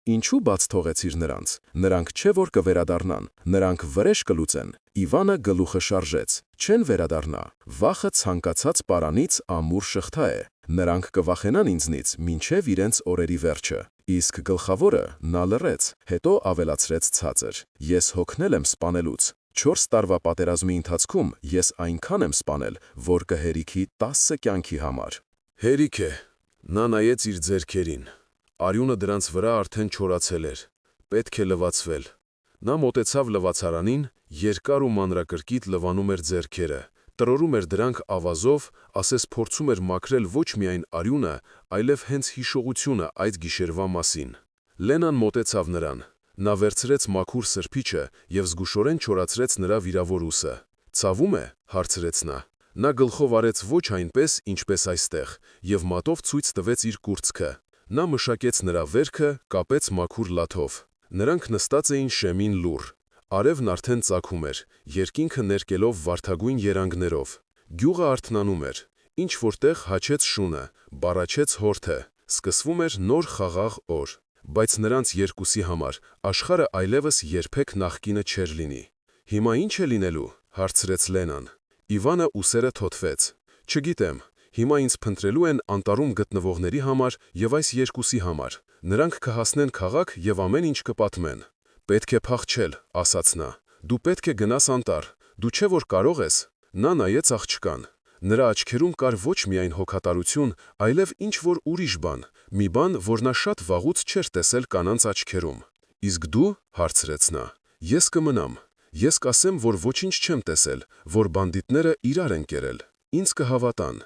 Ինչու բաց թողեցիր նրանց։ Նրանք չէ որ կվերադառնան, նրանք վրեժ կլուծեն։ Իվանը գլուխը շարժեց։ Չեն վերադառնա։ Վախը ցանկացած պարանից ամուր շղթա է։ Նրանք կվախենան ինձնից մինչև իրենց օրերի վերջը։ Իսկ գլխավորը նա լռեց, հետո ավելացրեց ցածր. «Ես հոգնել եմ սպանելուց։ 4 տարվա պատերազմի ընթացքում ես այնքան եմ սպանել, որ կհերիքի 10 կյանքի համար»։ Հերիք է։ Նա նայեց իր ձեռքերին։ Արյունը դրանց վրա արդեն չորացել էր։ Պետք է լվացվել։ Նա մոտեցավ լվացարանին, երկար ու մանրակրկիտ լվանում էր ձեռքերը, տրորում էր դրանք ավազով, ասես փորձում էր մաքրել ոչ միայն արյունը, այլև հենց հիշողությունը այդ գիշերվա մասին։ Լենան մոտեցավ նրան։ Նա վերցրեց մաքուր սրբիչը և զգուշորեն չորացրեց նրա վիրավոր ուսը։ «Ցավում է», հարցրեց նա։ Նա գլխով արեց ոչ այնպես, ինչպես այստեղ, և մատով ցույց տվեց իր կուրծքը։ Նա մշակեց նրա վերքը, կապեց մաքուր լաթով։ Նրանք նստած էին շեմին լուռ։ Արևն արդեն ծագում էր, երկինքը ներկելով վարդագույն երանգներով։ Գյուղը արթնանում էր։ Ինչ-որտեղ հաչեց շունը, բառաչեց հորթը։ Սկսվում էր նոր խաղաղ օր։ Բայց նրանց երկուսի համար աշխարհը այլևս երբեք նախկինը չէր լինի։ «Հիմա ի՞նչ է լինելու», հարցրեց Լենան։ Իվանը ուսերը թոթվեց։ «Չգիտեմ։ Հիմա ինձ փնտրելու են անտառում գտնվողների համար և այս երկուսի համար։ Նրանք կհասնեն քաղաք և ամեն ինչ կպատմեն»։ «Պետք է փախչել», ասաց նա։ Դու պետք է գնաս անտառ, դու չէ որ կարող ես։ Նա նայեց աղջկան։ Նրա աչքերում կար ոչ միայն հոգատարություն, այլև ինչ-որ ուրիշ բան, մի բան, որ նա շատ վաղուց չէր տեսել կանանց աչքերում։ Իսկ դու, հարցրեց նա, ես կմնամ։ Ես կասեմ, որ ոչինչ չեմ տեսել, որ բանդիտները իրար են կերել։ Ինձ կհավատան։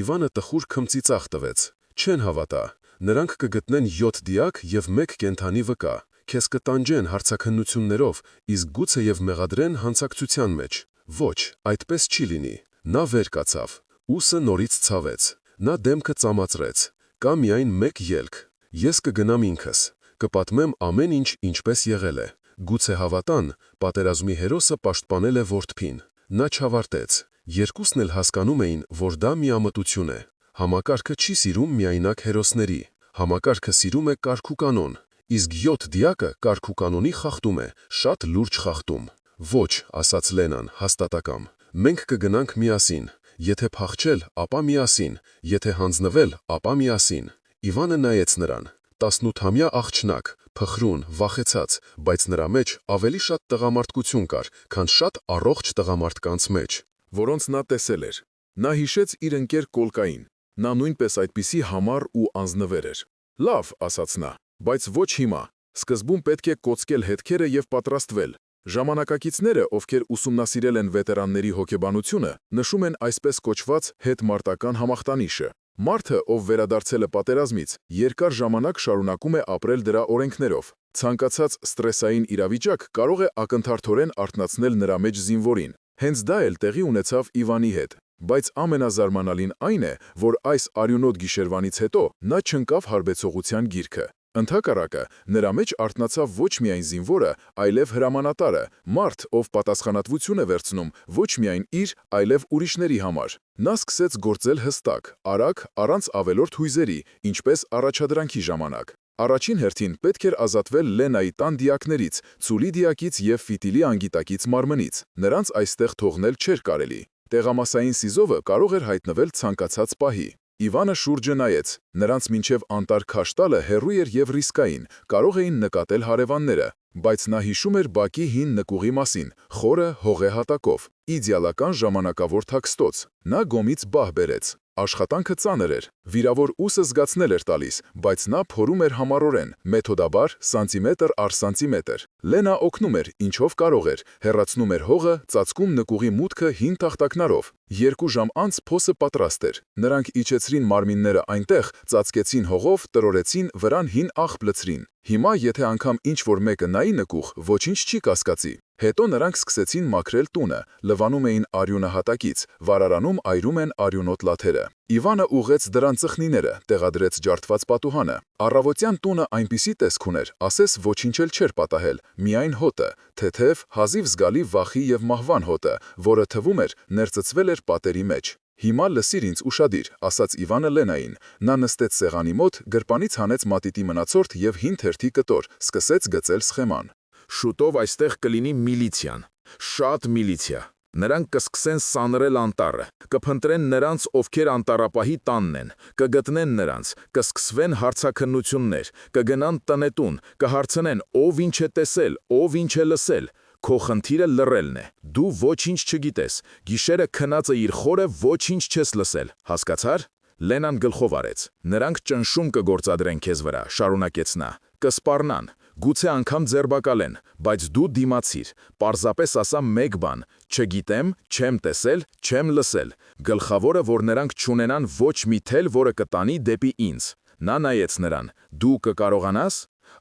Իվանը տխուր քմծիծաղ տվեց։ Չեն հավատա։ Նրանք կգտնեն 7 դիակ և 1 կենդանի վկա։ Քեզ կտանջեն հարցաքննություններով, իսկ գուցեև մեղադրեն հանցակցության մեջ։ Ոչ, այդպես չի լինի։ Նա վեր կացավ, ուսը նորից ցավեց։ Նա դեմքը ծամացրեց։ Կա միայն մեկ ելք։ Ես կգնամ ինքս, կպատմեմ ամեն ինչ ինչպես եղել է։ Գուցե հավատան, պատերազմի հերոսը պաշտպանել է որդփին։ Նա չավարտեց։ Երկուսն էլ հասկանում էին, որ դա միամտություն է։ Համակարգը չի սիրում միայնակ հերոսների։ Համակարգը սիրում է կարգուկանոն, իսկ 7 դիակը կարգուկանոնի խախտում է, շատ լուրջ խախտում։ Ոչ, ասաց Լենան հաստատակամ։ Մենք կգնանք միասին։ Եթե փախչել, ապա միասին, եթե հանձնվել, ապա միասին։ Իվանը նայեց նրան։ 18-ամյա աղջնակ, փխրուն, վախեցած, բայց նրա մեջ ավելի շատ տղամարդկություն կար, քան շատ առողջ տղամարդկանց մեջ, որոնց նա տեսել էր։ Նա հիշեց իր ընկեր Կոլկային։ Նա նույնպես այդպիսի համառ ու անձնվեր էր։ Լավ, ասաց նա, բայց ոչ հիմա։ Սկզբում պետք է կոծկել հետքերը և պատրաստվել։ Ժամանակակիցները, ովքեր ուսումնասիրել են վետերանների հոգեբանությունը, նշում են այսպես կոչված հետմարտական համախտանիշը։ Մարդը, ով վերադարձել է պատերազմից, երկար ժամանակ շարունակում է ապրել դրա օրենքներով։ Ցանկացած ստրեսային իրավիճակ կարող է ակնթարթորեն արթնացնել նրա մեջ զինվորին։ Հենց դա էլ տեղի ունեցավ Իվանի հետ։ Բայց ամենազարմանալին այն է, որ այս արյունոտ գիշերվանից հետո նա չընկավ հարբեցողության գիրքը։ Ընդհակառակը, նրա մեջ արթնացավ ոչ միայն զինվորը, այլև հրամանատարը, մարդ, ով պատասխանատվություն է վերցնում ոչ միայն իր, այլև ուրիշների համար։ Նա սկսեց գործել հստակ, արագ, առանց ավելորդ հույզերի, ինչպես առաջադրանքի ժամանակ։ Առաջին հերթին պետք էր ազատվել Լենայի տան դիակներից, Ցուլի դիակից և Ֆիտիլի անգիտակից մարմնից։ Նրանց այստեղ թողնել չէր կարելի։ Տեղամասային սիզովը կարող էր հայտնվել ցանկացած պահի։ Իվանը շուրջը նայեց։ Նրանց մինչև անտառ քաշ տալը հեռու էր և ռիսկային, կարող էին նկատել հարևանները, բայց նա հիշում էր բակի հին նկուղի մասին, խորը հողե հատակով, իդեալական ժամանակավոր թաքստոց։ Նա գոմից բահ բերեց։ Աշխատանքը ծանր էր, վիրավոր ուսը զգացնել էր տալիս, բայց նա փորում էր համառորեն, մեթոդաբար, սանտիմետր առ սանտիմետր։ Լենա օգնում էր, ինչով կարող էր, հեռացնում էր հողը, ծածկում նկուղի մուտքը հին թախտակնարով։ 2 ժամ անց փոսը պատրաստ էր։ Նրանք իջեցրին մարմինները այնտեղ, ծածկեցին հողով, տրորեցին, վրան հին աղբ լցրին։ Հիմա, եթե անգամ ինչ-որ մեկը նայի նկուղ, ոչինչ չի կասկածի։ Հետո նրանք սկսեցին մաքրել տունը, լվանում էին արյունը հատակից, վարարանում այրում են արյունոտ լաթերը։ Իվանը ուղղեց դրան ծխնիները, տեղադրեց ջարդված պատուհանը։ Առավոտյան տունը այնպիսի տեսք ուներ, ասես ոչինչ էլ չէր պատահել, միայն հոտը, թեթև, հազիվ զգալի վախի և մահվան հոտը, որը թվում էր ներծծվել էր պատերի մեջ։ Հիմա լսիր ինձ ուշադիր, ասաց Իվանը Լենային։ Նա նստեց սեղանի մոտ, գրպանից հանեց մատիտի մնացորդ և հին թերթի կտոր, սկսեց գծել սխեման։ Շուտով այստեղ կլինի միլիցիան, շատ միլիցիա։ Նրանք կսկսեն սանրել անտառը, կփնտրեն նրանց, ովքեր անտառապահի տանն են, կգտնեն նրանց, կսկսվեն հարցաքննություններ, կգնան տնետուն, կհարցնեն ով ինչ է տեսել, ով ինչ է լսել։ Քո խնդիրը լռելն է։ Դու ոչինչ չգիտես։ Գիշերը քնածը իր խորը ոչինչ չես լսել։ Հասկացար։ Լենան գլխով արեց։ Նրանք ճնշում կգործադրեն քեզ վրա, շարունակեց նա։ Կսպառնան, գուցե անգամ ձերբակալեն, բայց դու դիմացիր։ Պարզապես ասա մեկ բան. չգիտեմ, չեմ տեսել, չեմ լսել։ Գլխավորը, որ նրանք չունենան ոչ մի թել, որը կտանի դեպի ինձ։ Նա նայեց նրան։ Դու կկարողանաս։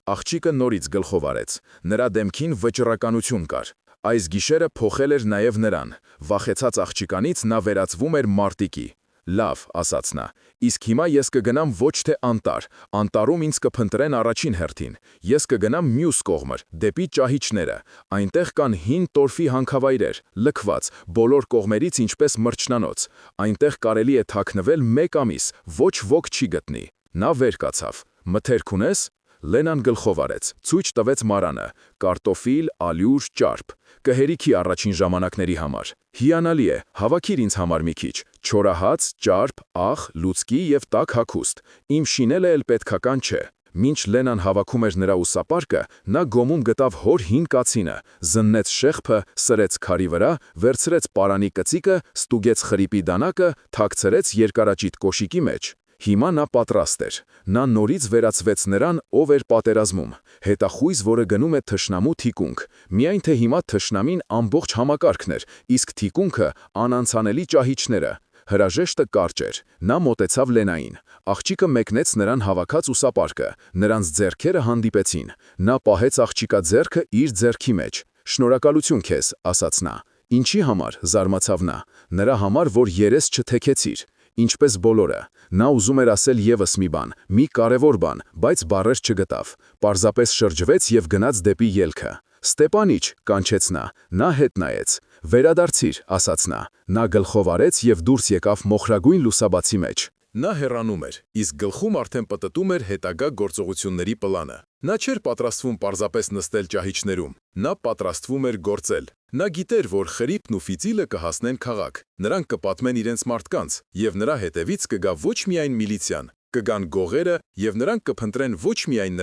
Աղջիկը նորից գլխով արեց։ Նրա դեմքին վճռականություն կար։ Այս գիշերը փոխել էր նաև նրան։ Վախեցած աղջիկանից նա վերածվում էր մարտիկի։ Լավ, ասաց նա, իսկ հիմա ես կգնամ ոչ թե անտառ, անտառում ինձ կփնտրեն առաջին հերթին, ես կգնամ մյուս կողմը, դեպի ճահիճները, այնտեղ կան հին տորֆի հանքավայրեր, լքված, բոլոր կողմերից ինչպես մրջնանոց, այնտեղ կարելի է թաքնվել 1 ամիս, ոչ ոք չի գտնի։ Նա վեր կացավ։ Մթերք ունես։ Լենան գլխով արեց, ցույց տվեց մարանը, կարտոֆիլ, ալյուր, ճարպ, կհերիքի առաջին ժամանակների համար։ Հիանալի է, հավաքիր ինձ համար մի քիչ, չորահաց, ճարպ, աղ, լուցկի և տաք հագուստ, իմ շինելը էլ պետքական չէ։ Մինչ Լենան հավաքում էր նրա ուսապարկը, նա գոմում գտավ հոր հին կացինը, զննեց շեղբը, սրեց քարի վրա, վերցրեց պարանի կծիկը, ստուգեց խրիպի դանակը, թաքցրեց երկարաճիտ կոշիկի մեջ։ Հիմա նա պատրաստ էր։ Նա նորից վերածվեց նրան, ով էր պատերազմում, հետախույզ, որը գնում է թշնամու թիկունք։ Միայն թե հիմա թշնամին ամբողջ համակարգն էր, իսկ թիկունքը անանցանելի ճահիճները։ Հրաժեշտը կարճ էր։ Նա մոտեցավ Լենային։ Աղջիկը մեկնեց նրան հավաքած ուսապարկը, նրանց ձեռքերը հանդիպեցին։ Նա պահեց աղջիկա ձեռքը իր ձեռքի մեջ։ «Շնորհակալություն քեզ», ասաց նա։ «Ինչի համար», զարմացավ նա։ «Նրա համար, որ երես չթեքեցիր»։ Ինչպես բոլորը։ Նա ուզում էր ասել ևս մի բան, մի կարևոր բան, բայց բառեր չգտավ։ Պարզապես շրջվեց և գնաց դեպի ելքը։ «Ստեպանիչ», կանչեց նա։ Նա հետ նայեց։ «Վերադարձիր», ասաց նա։ Նա գլխով արեց և դուրս եկավ մոխրագույն լուսաբացի մեջ։ Նա հեռանում էր, իսկ գլխում արդեն պտտում էր հետագա գործողությունների պլանը։ Նա չէր պատրաստվում պարզապես նստել ճահիճներում, նա պատրաստվում էր գործել։ Նա գիտեր, որ խրիպն ու ֆիծիլը կհասնեն քաղաք, նրանք կպատմեն իրենց մարդկանց, և նրա հետևից կգա ոչ միայն միլիցիան, կգան գողերը, և նրանք կփնտրեն ոչ միայն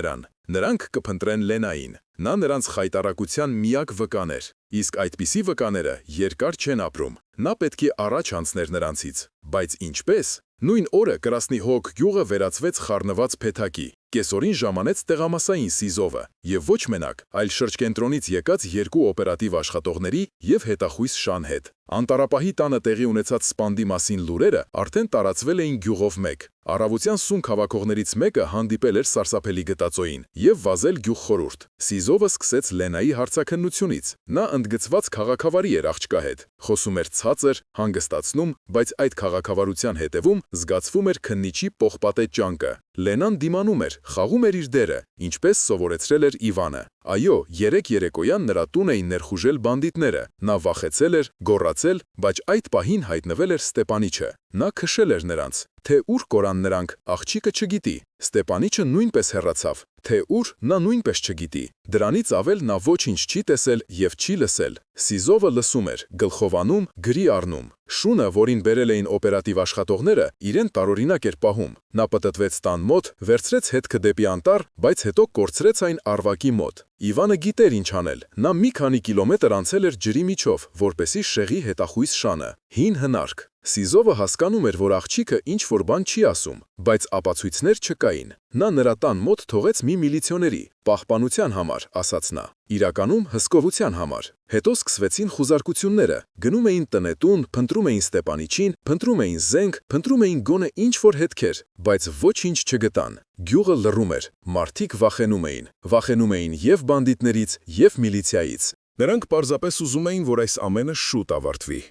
նրանք կփնտրեն Լենային։ Նա նրանց խայտառակության միակ վկան էր, իսկ այդպիսի վկաները երկար չեն ապրում։ Նա պետք է առաջ անցներ նրանցից, բայց ինչպես։ Նույն օրը Կրասնի Հոգ գյուղը վերածվեց խառնված փեթակի։ Կեսօրին ժամանեց տեղամասային Սիզովը, և ոչ մենակ, այլ շրջկենտրոնից եկած երկու օպերատիվ աշխատողների և հետախույզ շան հետ։ Անտառապահի տանը տեղի ունեցած սպանդի մասին լուրերը արդեն տարածվել էին գյուղով մեկ։ Առավոտյան սունկ հավաքողներից մեկը հանդիպել էր սարսափելի գտածոյին և վազել գյուղխորհուրդ։ Սիզովը սկսեց Լենայի հարցաքննությունից։ Նա ընդգծված քաղաքավարի էր աղջկա հետ, խոսում էր ցածր, հանգստացնում, բայց այդ քաղաքավարության հետևում զգացվում էր քննիչի պողպատե ճանկը։ Լենան դիմանում էր, խաղում էր իր դերը, ինչպես սովորեցրել էր Իվանը։ Այո, երեկ երեկոյան նրա տուն էին ներխուժել բանդիտները։ Նա վախեցել էր, գոռացել, բայց այդ պահին հայտնվել էր Ստեպանիչը։ Նա քշել էր նրանց։ Թե ուր կորան նրանք, աղջիկը չգիտի։ Ստեպանիչը նույնպես հեռացավ։ Թե ուր, նա նույնպես չգիտի։ Դրանից ավել նա ոչինչ չի տեսել և չի լսել։ Սիզովը լսում էր, գլխով անում, գրի առնում։ Շունը, որին բերել էին օպերատիվ աշխատողները, իրեն տարօրինակ էր պահում։ Նա պտտվեց տան մոտ, վերցրեց հետքը դեպի անտառ, բայց հետո կորցրեց այն Արվակի մոտ։ Իվանը գիտեր ինչ անել։ Նա մի քանի կիլոմետր անցել էր ջրի միջով, որպեսզի շեղի հետախույզ շանը։ Հին հնարք։ Սիզովը հասկանում էր, որ աղջիկը ինչ-որ բան չի ասում, բայց ապացույցներ չկային։ Նա նրա տան մոտ թողեց մի միլիցիոների, պահպանության համար, ասաց նա, իրականում հսկողության համար։ Հետո սկսվեցին խուզարկությունները։ Գնում էին տնետուն, փնտրում էին Ստեպանիչին, փնտրում էին զենք, փնտրում էին գոնե ինչ-որ հետքեր, բայց ոչինչ չգտան։ Գյուղը լռում էր, մարդիկ վախենում էին և բանդիտներից, և միլիցիայից։ Նրանք պարզապես ուզում էին, որ այս ամենը շուտ ավարտվի։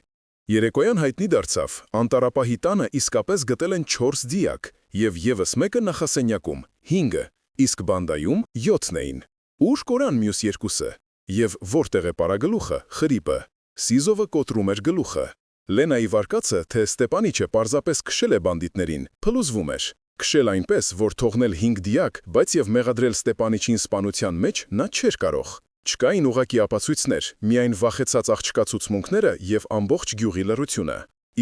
Երեկոյան հայտնի դարձավ, անտառապահի տանը իսկապես գտել են 4 դիակ, և ևս մեկը նախասենյակում, 5-ը, իսկ բանդայում 7-ն էին։ Ուր կորան մյուս երկուսը։ Եվ որտեղ է պարագլուխը, խրիպը։ Սիզովը կոտրում էր գլուխը։ Լենայի վարկածը, թե Ստեպանիչը պարզապես քշել է բանդիտներին, փլուզվում էր։ Քշել այնպես, որ թողնել 5 դիակ, բայց և մեղադրել Ստեպանիչին սպանության մեջ նա չէր կարող։ Չկային ուղղակի ապացույցներ, միայն վախեցած աղջկա ցուցմունքները և ամբողջ գյուղի լռությունը։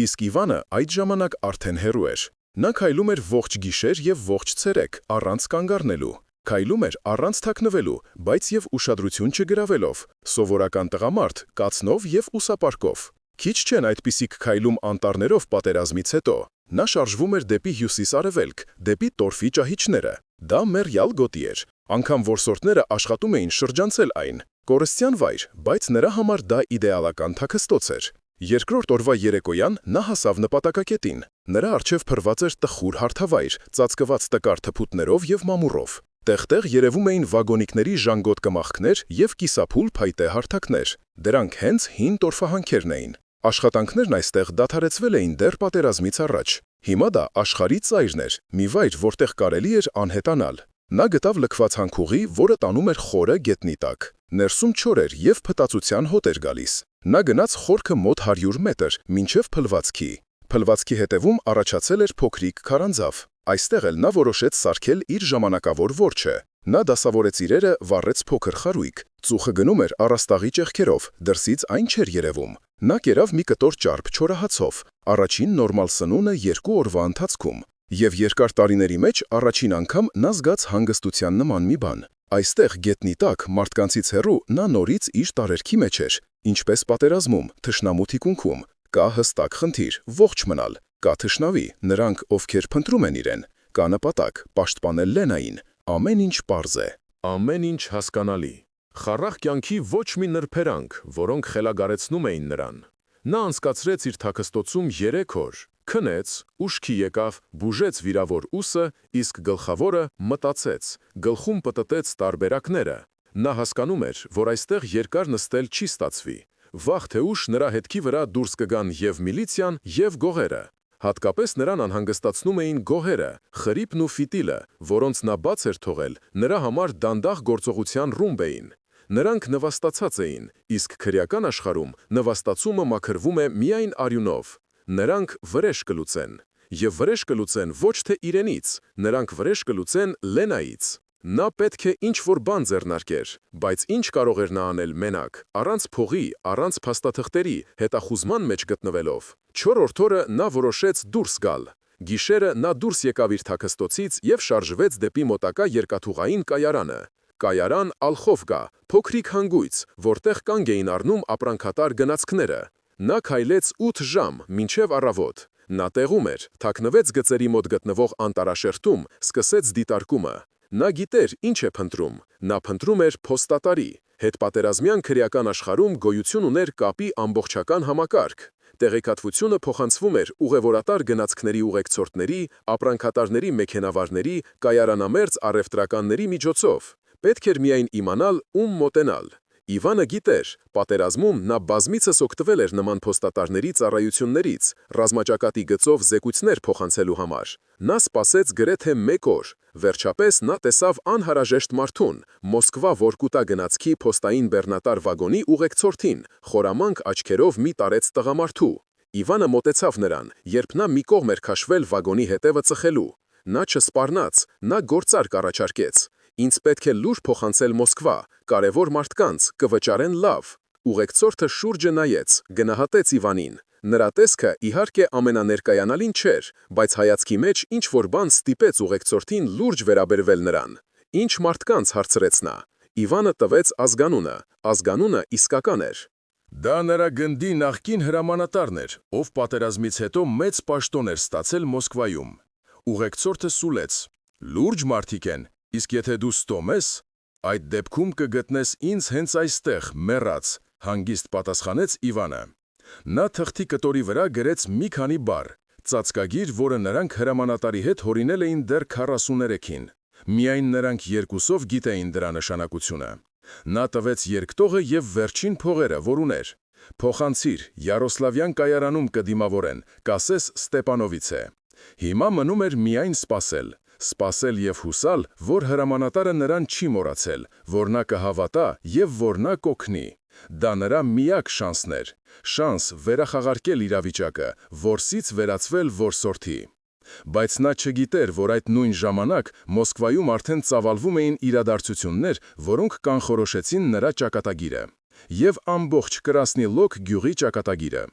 Իսկ Իվանը այդ ժամանակ արդեն հեռու էր։ Նա քայլում էր ողջ գիշեր և ողջ ցերեկ, առանց կանգ առնելու։ Քայլում էր առանց թաքնվելու, բայց և ուշադրություն չգրավելով։ Սովորական տղամարդ, կացնով և ուսապարկով։ Քիչ չեն այդպիսիք քայլում անտառներով պատերազմից հետո։ Նա շարժվում էր դեպի հյուսիս-արևելք, դեպի տորֆի ճահիճները։ Դա մեռյալ գոտի էր։ Անգամ որսորդները աշխատում էին շրջանցել այն։ Կորստյան վայր, բայց նրա համար դա իդեալական թաքստոց էր։ Երկրորդ օրվա երեկոյան նա հասավ նպատակակետին։ Նրա առջև փռված էր տխուր հարթավայր, ծածկված տկար թփուտներով և մամուռով։ Տեղ-տեղ երևում էին վագոնիկների ժանգոտ կմախքներ և կիսափուլ փայտե հարթակներ։ Դրանք հենց հին տորֆահանքերն էին։ Աշխատանքներն այստեղ դադարեցվել էին դեռ պատերազմից առաջ։ Հիմա դա աշխարհի ծայրն էր, մի վայր, որտեղ կարելի էր անհետանալ։ Նա գտավ լքված հանքուղի, որը տանում էր խորը գետնի տակ։ Ներսում չոր էր և փտացության հոտ էր գալիս։ Նա գնաց խորքը մոտ 100 մետր, մինչև փլվածքի։ Փլվածքի հետևում առաջացել էր փոքրիկ քարանձավ։ Այստեղ էլ նա որոշեց սարքել իր ժամանակավոր որջը։ Նա դասավորեց իրերը, վառեց փոքր խարույկ։ Ծուխը գնում էր առաստաղի ճեղքերով, դրսից այն չէր երևում։ Նա կերավ մի կտոր ճարպ չորահացով, առաջին նորմալ սնունը 2 օրվա ընթացքում։ Եվ երկար տարիների մեջ առաջին անգամ նա զգաց հանգստության նման մի բան։ Այստեղ գետնի տակ մարդկանցից հեռու նա նորից իր տարերքի մեջ էր, ինչպես պատերազմում, թշնամու թիկունքում, կա հստակ խնդիր, ողջ մնալ, կա թշնավի, նրանք, ովքեր փնտրում են իրեն, կա նպատակ, պաշտպանել Լենային, ամեն ինչ պարզ է։ Ամեն ինչ հասկանալի։ Խառախ կյանքի ոչ մի նրբերանգ, որոնք խելագարեցնում էին նրան։ Նա անցկացրեց իր թաքստոցում 3 օր, քնեց, ուշքի եկավ, բուժեց վիրավոր ուսը, իսկ գլխավորը մտածեց, գլխում պտտեց տարբերակները։ Նա հասկանում էր, որ այստեղ երկար նստել չի ստացվի։ Վաղ թե ուշ նրա հետքի վրա դուրս կգան և միլիցիան, և գողերը։ Հատկապես նրան անհանգստացնում էին գողերը, խրիպն ու ֆիտիլը, որոնց նա բաց էր թողել, նրա համար դանդաղ գործողության ռումբ էին։ Նրանք նվաստացած էին, իսկ քրեական աշխարհում նվաստացումը մաքրվում է միայն արյունով։ Նրանք վրեժ կլուծեն։ Եվ վրեժ կլուծեն ոչ թե իրենից, նրանք վրեժ կլուծեն Լենայից։ Նա պետք է ինչ-որ բան ձեռնարկեր, բայց ինչ կարող էր նա անել մենակ, առանց փողի, առանց փաստաթղթերի, հետախուզման մեջ գտնվելով։ 4-րդ օրը նա որոշեց դուրս գալ։ Գիշերը նա դուրս եկավ իր թաքստոցից և շարժվեց դեպի մոտակա երկաթուղային կայարանը։ Կայարան Ալխովկա, փոքրիկ հանգույց, որտեղ կանգ էին առնում ապրանքատար գնացքները։ Նա քայլեց 8 ժամ, մինչև առավոտ։ Նա տեղում էր, թաքնվեց գծերի մոտ գտնվող անտառաշերտում, սկսեց դիտարկումը։ Նա գիտեր ինչ է փնտրում, նա փնտրում էր փոստատարի։ Հետպատերազմյան քրեական աշխարհում գոյություն ուներ կապի ամբողջական համակարգ։ Տեղեկատվությունը փոխանցվում էր ուղևորատար գնացքների ուղեկցորդների, ապրանքատարների մեքենավարների, կայարանամերձ առևտրականների միջոցով։ Պետք էր միայն իմանալ, ում մոտենալ։ Իվանը գիտեր, պատերազմում նա բազմիցս օգտվել էր նման փոստատարների ծառայություններից, ռազմաճակատի գծով զեկույցներ փոխանցելու համար։ Նա սպասեց գրեթե 1 օր։ Վերջապես նա տեսավ անհրաժեշտ մարդուն, Մոսկվա Վորկուտա գնացքի փոստային բեռնատար վագոնի ուղեկցորդին, խորամանկ աչքերով մի տարեց տղամարդու։ Իվանը մոտեցավ նրան, երբ նա մի կողմ էր քաշվել վագոնի հետևը ծխելու։ Նա չսպառնաց, նա գործարք առաջարկեց. «Ինձ պետք է լուր փոխանցել Մոսկվա, կարևոր մարդկանց, կվճարեն լավ»։ Ուղեկցորդը շուրջը նայեց, գնահատեց Իվանին։ Նրա տեսքը, իհարկե, ամենաներկայանալին չէր, բայց հայացքի մեջ ինչ-որ բան ստիպեց ուղեկցորդին լուրջ վերաբերվել նրան։ «Ինչ մարդկանց», հարցրեց նա։ Իվանը տվեց ազգանունը։ Ազգանունը իսկական էր։ Դա նրա գնդի նախկին հրամանատարն էր, ով պատերազմից հետո մեծ պաշտոն էր ստացել Մոսկվայում։ Ուղեկցորդը սուլեց. «Լուրջ մարդիկ են, իսկ եթե դու ստոմ ես, այդ դեպքում կգտնես ինձ հենց այստեղ, մեռած», հանգիստ պատասխանեց Իվանը։ Նա թղթի կտորի վրա գրեց մի քանի բառ, ծածկագիր, որը նրանք հրամանատարի հետ հորինել էին դեռ 43-ին։ Միայն նրանք երկուսով գիտեին դրա նշանակությունը։ Նա տվեց երկտողը և վերջին փողերը, որ ուներ։ «Փոխանցիր, Յարոսլավյան կայարանում կդիմավորեն, կասես Ստեպանովից է»։ Հիմա մնում էր միայն սպասել։ Սպասել և հուսալ, որ հրամանատարը նրան չի մոռացել, որ նա կհավատա և որ նա կօգնի։ Դա նրա միակ շանսն էր։ Շանս վերախաղարկել իրավիճակը, որսից վերածվել որսորդի։ Բայց նա չգիտեր, որ այդ նույն ժամանակ Մոսկվայում արդեն ծավալվում էին իրադարձություններ, որոնք կանխորոշեցին նրա ճակատագիրը։ Եվ ամբողջ Կրասնի-Լոկ գյուղի ճակատագիրը։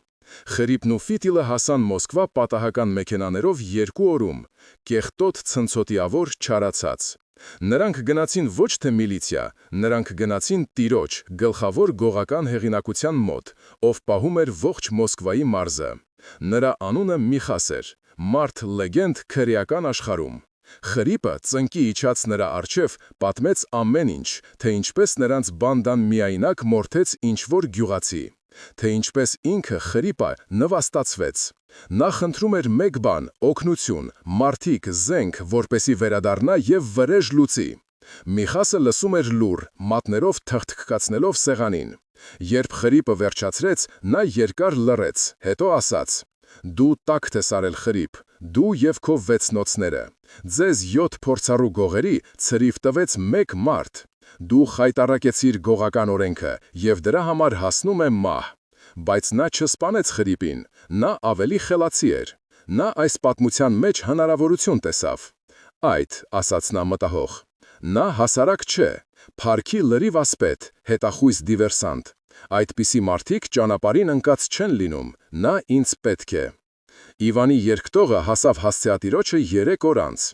Խրիպն ու Ֆիտիլը հասան Մոսկվա պատահական մեքենաներով 2 օրում, կեղտոտ ցնցոտիավոր չարացած։ Նրանք գնացին ոչ թե միլիցիա, նրանք գնացին տիրոջ, գլխավոր գողական հեղինակության մոտ, ով պահում էր ողջ Մոսկվայի մարզը։ Նրա անունը Միխաս էր, մարդ լեգենդ քրեական աշխարհում։ Խրիպը ծնկի իջած նրա առջև պատմեց ամեն ինչ, թե ինչպես նրանց բանդան միայնակ մորթեց ինչ-որ գյուղացի, թե ինչպես ինքը Խրիպը նվաստացվեց։ Նա խնդրում էր մեկ բան՝ օգնություն, մարդիկ, զենք, որպեսի վերադառնա և վրեժ լուծի։ Միխասը լսում էր լուռ, մատներով թխթքացնելով սեղանին։ Երբ Խրիպը վերջացրեց, նա երկար լռեց, հետո ասաց. «Դու տակտ ես արել, Խրիպ, դու և քո 6 նոցները։ Ձեզ 7 փորձառու գողերի ցրիվ տվեց մեկ մարդ։ Դու խայտառակեցիր գողական օրենքը, և դրա համար հասնում է մահ»։ Բայց նա չսպանեց Խրիպին, նա ավելի խելացի էր։ Նա այս պատմության մեջ հնարավորություն տեսավ։ «Այդ», ասաց նա մտահող, «նա հասարակ չէ, փառքի լրիվ ասպետ, հետախույզ դիվերսանտ։ Այդպիսի մարդիկ ճանապարհին ընկած չեն լինում, նա ինձ պետք է»։ Իվանի երկտողը հասավ հասցեատիրոջը 3 օր անց։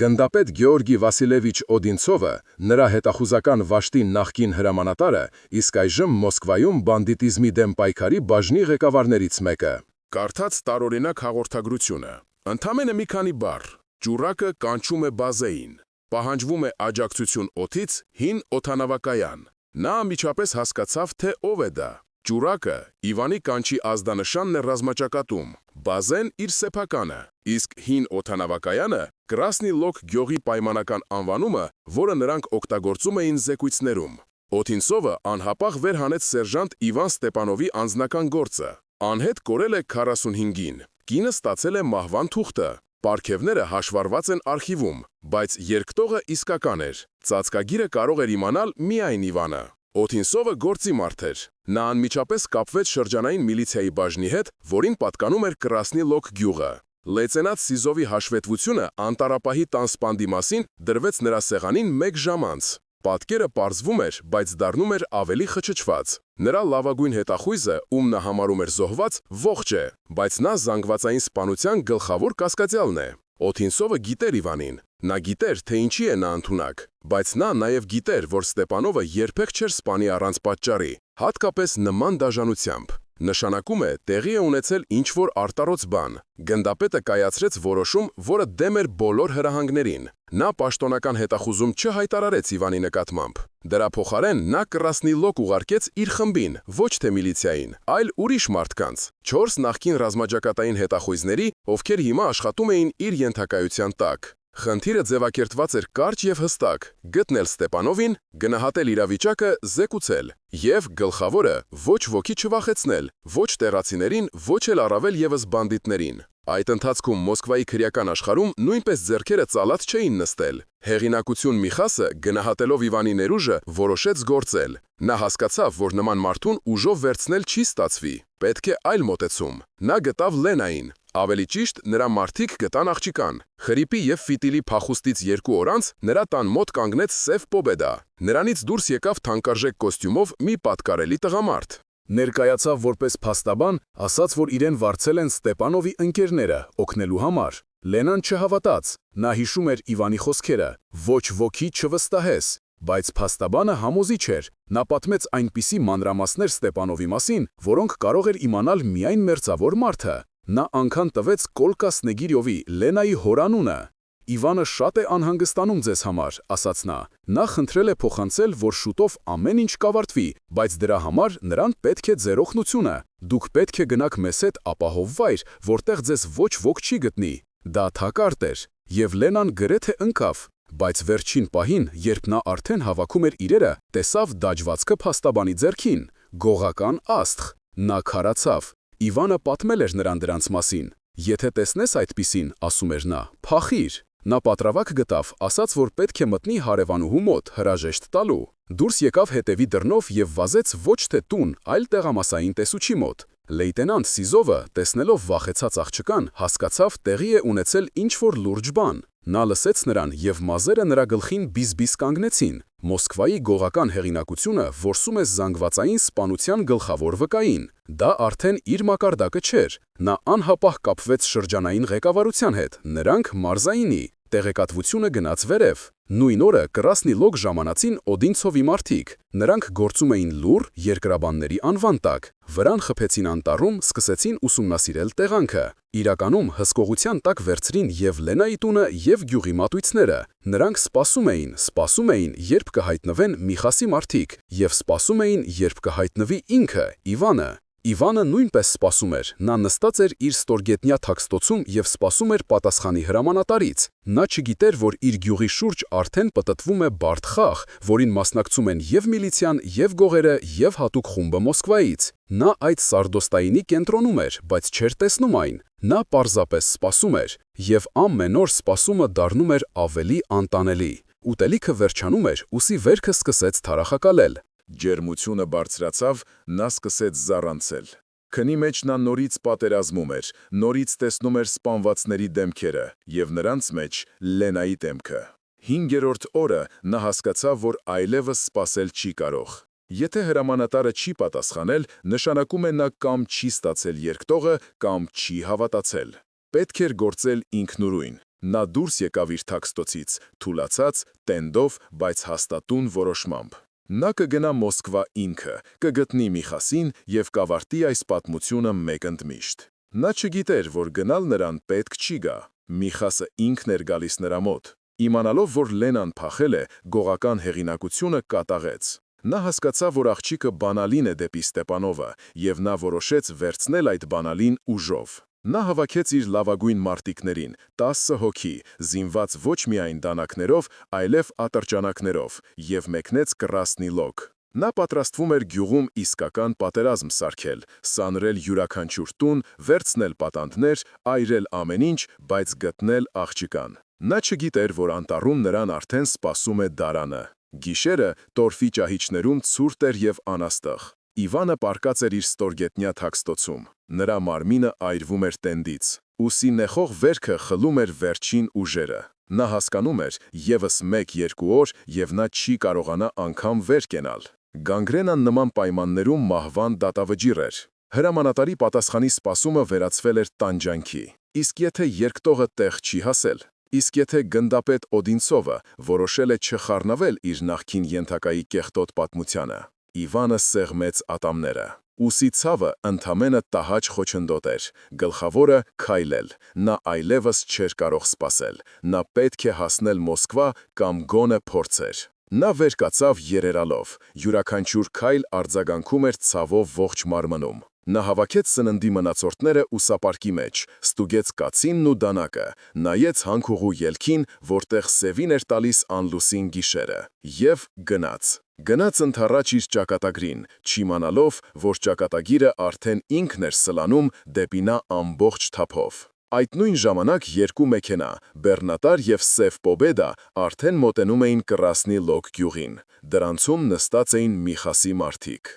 Գնդապետ Գեորգի Վասիլևիչ Օդինցովը, նրա հետախուզական վաշտի նախկին հրամանատարը, իսկ այժմ Մոսկվայում բանդիտիզմի դեմ պայքարի բաժնի ղեկավարներից մեկը։ Կարդաց տարօրինակ հաղորդագրությունը։ Ընդամենը մի քանի բառ։ Ջուրակը կանչում է բազեին։ Պահանջվում է աջակցություն օդից հին օդանավակայան։ Նա անմիջապես հասկացավ, թե ով է դա։ Ջուրակը Իվանի կանչի ազդանշանն է ռազմաճակատում, բազեն իր սեփականը, իսկ հին օդանավակայանը Կրասնի Լոկ գյուղի պայմանական անվանումը, որը նրանք օգտագործում էին զեկույցներում։ Օդինցովը անհապաղ վեր հանեց սերժանտ Իվան Ստեպանովի անձնական գործը։ Անհետ կորել է 45-ին, կինը ստացել է մահվան թուղթը, պարգևները հաշվառված են արխիվում, բայց երկտողը իսկական էր, ծածկագիրը կարող էր իմանալ միայն Իվանը։ Օդինցովը գործի մարդ էր, նա անմիջապես կապվեց շրջանային միլիցիայի բաժնի հետ, որին պատկանում էր Կրասնի Լոկ գյուղը։ Լեյտենանտ Սիզովի հաշվետվությունը անտարապահի տան սպանդի մասին դրվեց նրա սեղանին 1 ժամ անց։ Պատկերը պարզվում էր, բայց դառնում էր ավելի խճճված։ Նրա լավագույն հետախույզը, ում նա համարում էր զոհված, ողջ է, բայց նա զանգվածային սպանության գլխավոր կասկածյալն է։ Օդինցովը գիտեր Իվանին։ Նա գիտեր, թե ինչի է նա ընդունակ, բայց նա նաև գիտեր, որ Ստեպանովը երբեք չէր սպանի առանց պատճառի, հատկապես նման դաժանությամբ։ Նշանակում է, տեղի է ունեցել ինչ-որ արտարոց բան։ Գնդապետը կայացրեց որոշում, որը դեմ էր բոլոր հրահանգներին։ Նա պաշտոնական հետախուզում չհայտարարեց Իվանի նկատմամբ։ Դրա փոխարեն նա Կրասնի Լոկ ուղարկեց իր խմբին, ոչ թե միլիցիային, այլ ուրիշ մարդկանց, 4 նախկին ռազմաճակատային հետախույզների, ովքեր հիմա աշխատում էին իր ենթակայության տակ։ Խնդիրը ձևակերտված էր կարճ եւ հստակ՝ գտնել Ստեպանովին, գնահատել իրավիճակը, զեկուցել, եւ գլխավորը ոչ ոքի չվախեցնել, ոչ տեղացիներին, ոչ էլ առավել եւս բանդիտներին։ Այդ ընթացքում Մոսկվայի քրեական աշխարհում նույնպես ձեռքերը ծալած չէին նստել։ Հեղինակություն Միխասը, գնահատելով Իվանի ներուժը, որոշեց գործել։ Նա հասկացավ, որ նման մարդուն ուժով վերցնել չի ստացվի։ Պետք է այլ մոտեցում։ Նա գտավ Լենային։ Ավելի ճիշտ, նրա մարդիկ գտան աղջիկան։ Խրիպի եւ ֆիտիլի փախուստից 2 օր անց նրա տան մոտ կանգնեց Սև Պոբեդա։ Նրանից դուրս եկավ թանկարժեք կոստյումով մի պատկարելի տղամարդ։ Ներկայացավ որպես փաստաբան, ասաց, որ իրեն վարձել են Ստեպանովի ընկերները օգնելու համար։ Լենան չհավատաց։ Նա հիշում էր Իվանի խոսքերը. «Ոչ ոքի չվստահես»։ Բայց փաստաբանը համոզիչ էր։ Նա պատմեց այնպիսի մանրամասներ Ստեպանովի մասին, որոնք կարող էր իմանալ միայն մերձավոր մարդը։ Նա անգամ տվեց Կոլկա Սնեգիրյովի, Լենայի հորանունը։ «Իվանը շատ է անհանգստանում ձեզ համար», ասաց նա։ Նա խնդրել է փոխանցել, որ շուտով ամեն ինչ կավարտվի, բայց դրա համար նրան պետք է ձեր օգնությունը։ Դուք պետք է գնաք մեզ հետ ապահով վայր, որտեղ ձեզ ոչ ոք չի գտնի։ Դա թակարդ էր, եւ Լենան գրեթե ընկավ, բայց վերջին պահին, երբ նա արդեն հավաքում էր իրերը, տեսավ դաջվածքը փաստաբանի ձեռքին։ Գողական աստղ։ Նա քարացավ։ Իվանը պատմել էր նրան դրանց մասին։ «Եթե տեսնես այդպիսին, ասում էր նա, փախիր»։ Նա պատրավակ գտավ, ասաց, որ պետք է մտնի հարևանուհու մոտ, հրաժեշտ տալու։ Դուրս եկավ հետևի դռնով եւ վազեց ոչ թե տուն, այլ տեղամասային տեսուչի մոտ։ Լեյտենանտ Սիզովը, տեսնելով վախեցած աղջկան, հասկացավ, տեղի է ունեցել ինչ-որ լուրջ բան։ Նա լսեց նրան եւ մազերը նրա գլխին բիզ-բիզ կանգնեցին։ Մոսկվայի գողական հեղինակությունը որսում է զանգվածային սպանության գլխավոր վկային։ Դա արդեն իր մակարդակը չէր։ Նա անհապաղ կապվեց շրջանային ղեկավարության հետ, նրանք մարզայինի։ Տեղեկատվությունը գնաց վերև։ Նույն օրը Կրասնի Լոկ ժամանացին Օդինցովի մարդիկ։ Նրանք գործում էին լուռ երկրաբանների անվան տակ։ Վրան խփեցին անտառում, սկսեցին ուսումնասիրել տեղանքը։ Իրականում հսկողության տակ վերցրին եւ Լենայի տունը եւ գյուղի մատույցները։ Նրանք սպասում էին, երբ կհայտնվեն Միխասի մարդիկ, եւ սպասում էին, երբ կհայտնվի ինքը, Իվանը։ Իվանը նույնպես սպասում էր։ Նա նստած էր իր ստորգետնյա թաքստոցում եւ սպասում էր պատասխանի հրամանատարից։ Նա չգիտեր, որ իր գյուղի շուրջ արդեն պտտվում է բարդ խաղ, որին մասնակցում են եւ միլիցիան, եւ գողերը, եւ հատուկ խումբը Մոսկվայից։ Նա այդ Սարդոստայինի կենտրոնում էր, բայց չէր տեսնում այն։ Նա պարզապես սպասում էր, եւ ամեն օր սպասումը դառնում էր ավելի անտանելի։ Ուտելիքը վերջանում էր, ուսի վերքը սկսեց թարախակալել։ Ջերմությունը բարձրացավ, նա սկսեց զառանցել։ Քնի մեջ նա նորից պատերազմում էր, նորից տեսնում էր սպանվածների դեմքերը եւ նրանց մեջ Լենայի դեմքը։ 5-րդ օրը նա հասկացավ, որ այլևս սպասել չի կարող։ Եթե հրամանատարը չի պատասխանել, նշանակում է նա կամ չի ստացել երկտողը, կամ չի հավատացել։ Պետք էր գործել ինքնուրույն։ Նա դուրս եկավ իր թաքստոցից, թուլացած, տենդով, բայց հաստատուն որոշմամբ։ Նա կգնա Մոսկվա ինքը, կգտնի Միխասին և կավարտի այս պատմությունը մեկընդմիշտ։ Նա չգիտեր, որ գնալ նրան պետք չի գա։ Միխասը ինքն էր գալիս նրա մոտ։ Իմանալով, որ Լենան փախել է, գողական հեղինակությունը կատաղեց։ Նա հասկացավ, որ աղջիկը բանալին է դեպի Ստեպանովը, և նա որոշեց վերցնել այդ բանալին ուժով։ Նա հավաքեց իր լավագույն մարտիկներին, 10 հոգի, զինված ոչ միայն դանակներով, այլև ատրճանակներով, և մեկնեց Կրասնի Լոգ։ Նա պատրաստվում էր գյուղում իսկական պատերազմ սարքել, սանրել յուրաքանչյուր տուն, վերցնել պատանդներ, այրել ամեն ինչ, բայց գտնել աղջիկան։ Նա չգիտեր, որ անտառում նրան արդեն սպասում է դարանը։ Գիշերը տորֆի ճահիճներում ցուրտ էր և անաստղ։ Իվանը պառկած էր իր ստորգետնյա թաքստոցում։ Նրա մարմինը այրվում էր տենդից։ Ուսի նեխող վերքը խլում էր վերջին ուժերը։ Նա հասկանում էր, ևս 1-2 օր, և նա չի կարողանա անգամ վեր կենալ։ Գանգրենան նման պայմաններում մահվան դատավճիռ էր։ Հրամանատարի պատասխանի սպասումը վերածվել էր տանջանքի։ Իսկ եթե երկտողը տեղ չի հասել։ Իսկ եթե գնդապետ Օդինցովը որոշել է չխառնվել իր նախկին ենթակայի կեղտոտ պատմությանը։ Իվանը սեղմեց ատամները։ Ուսի ցավը ընդամենը տհաճ խոչընդոտ էր, գլխավորը քայլել։ Նա այլևս չէր կարող սպասել։ Նա պետք է հասնել Մոսկվա կամ գոնե փորձեր։ Նա վեր կացավ երերալով։ Յուրաքանչյուր քայլ արձագանքում էր ցավով ողջ մարմնում։ Նա հավաքեց սննդի մնացորդները ուսապարկի մեջ, ստուգեց կացինն ու դանակը, նայեց հանքուղու ելքին, որտեղ սևին էր տալիս անլուսին գիշերը, և գնաց։ Գնաց ընդառաջ իր ճակատագրին, չիմանալով, որ ճակատագիրը արդեն ինքն էր սլանում դեպի նա ամբողջ թափով։ Այդ նույն ժամանակ երկու մեքենա, բեռնատար և սև պոբեդա, արդեն մոտենում էին Կրասնի Լոգ գյուղին։ Դրանցում նստած էին Միխասի մարդիկ։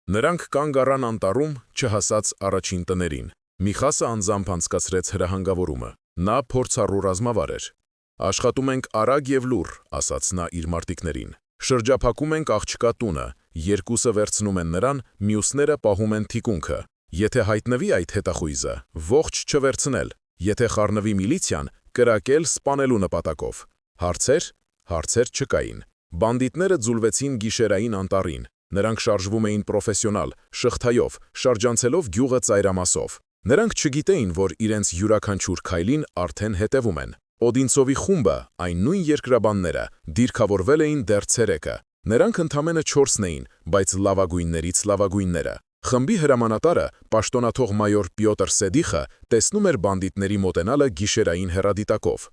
Նրանք կանգ առան անտառում, չհասած առաջին տներին։ Միխասը անձամբ անցկացրեց հրահանգավորումը։ Նա փորձառու ռազմավար էր։ «Աշխատում ենք արագ և լուռ», ասաց նա իր մարտիկներին։ «Շրջափակում ենք աղջկա տունը, երկուսը վերցնում են նրան, մյուսները պահում են թիկունքը։ Եթե հայտնվի այդ հետախույզը, ողջ չվերցնել, եթե խառնվի միլիցիան, կրակել սպանելու նպատակով»։ Հարցեր չկային։ Բանդիտները ձուլվեցին գիշերային անտառին։ Նրանք շարժվում էին պրոֆեսիոնալ, շղթայով, շրջանցելով գյուղը ծայրամասով։ Նրանք չգիտեին, որ իրենց յուրաքանչյուր քայլին արդեն հետևում են։ Օդինցովի խումբը, այն նույն երկրաբանները, դիրքավորվել էին դեռ ցերեկը։ Նրանք ընդամենը 4-ն էին, բայց լավագույններից լավագույնները։ Խմբի հրամանատարը, պաշտոնաթող մայոր Պյոտր Սեդիխը, տեսնում էր բանդիտների մոտենալը գիշերային հեռադիտակով։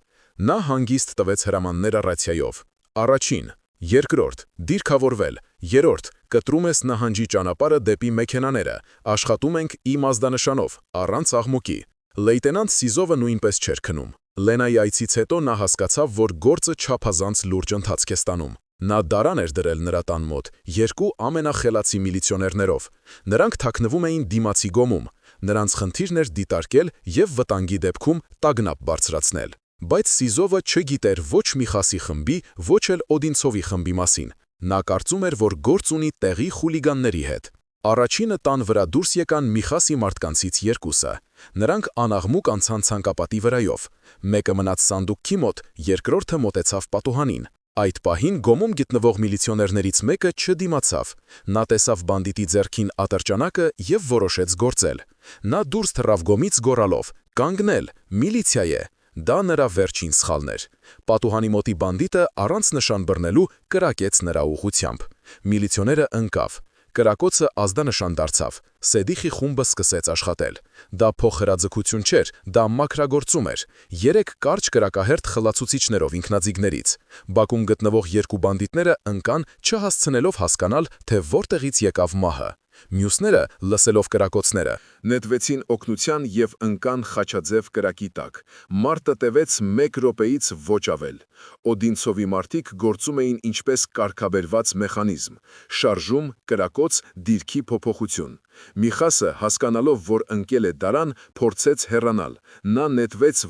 Նա հանգիստ տվեց հրամանները ռացիայով։ Առաջին, երկրորդ, դիրքավորվել, երրորդ, կտրում ես նահանջի ճանապարհը դեպի մեքենաները, աշխատում ենք իմ ազդանշանով, առանց աղմուկի։ Լեյտենանտ Սիզովը նույնպես չէր քնում։ Լենայի այցից հետո նա հասկացավ, որ գործը չափազանց լուրջ ընթացք է ստանում։ Նա դարան էր դրել նրա տան մոտ, 2 ամենախելացի միլիցիոներներով։ Նրանք թաքնվում էին դիմացի գոմում։ Նրանց խնդիրն էր դիտարկել և վտանգի դեպքում տագնապ բարձրացնել։ Բայց Սիզովը չգիտեր ոչ Միխասի խմբի, ոչ էլ Օդինցովի խմբի մասին։ Նա կարծում էր, որ գործ ունի տեղի խուլիգանների հետ։ Առաջինը տան վրա դուրս եկան Միխասի մարդկանցից 2-ը։ Նրանք անաղմուկ անցան ցանկապատի վրայով։ Մեկը մնաց սանդուղքի մոտ, երկրորդը մոտեցավ պատուհանին։ Այդ պահին գոմում գտնվող միլիցիոներներից մեկը չդիմացավ։ Նա տեսավ բանդիտի ձեռքին ատրճանակը և որոշեց գործել։ Նա դուրս թռավ գոմից գոռալով. «Կանգնել, միլիցիա է»։ Դա նրա վերջին սխալն էր։ Պատուհանի մոտի բանդիտը առանց նշան բռնելու կրակեց նրա ուղղությամբ։ Միլիցիոները ընկավ։ Կրակոցը ազդանշան դարձավ։ Սեդիխի խումբը սկսեց աշխատել։ Դա փոխհրաձգություն չէր, դա մաքրագործում էր։ 3 կարճ կրակահերթ խլացուցիչներով ինքնաձիգներից։ Բակում գտնվող 2 բանդիտները ընկան, չհասցնելով հասկանալ, թե որտեղից եկավ մահը։ Մյուսները, լսելով կրակոցները, նետվեցին օգնության և ընկան խաչաձև կրակի տակ։ Մարտը տևեց 1 րոպեից ոչ ավել։ Օդինցովի մարդիկ գործում էին ինչպես կարգաբերված մեխանիզմ։ Շարժում, կրակոց, դիրքի փոփոխություն։ Միխասը, հասկանալով, որ ընկել է դարան, փորձեց հեռանալ։ Նա նետվեց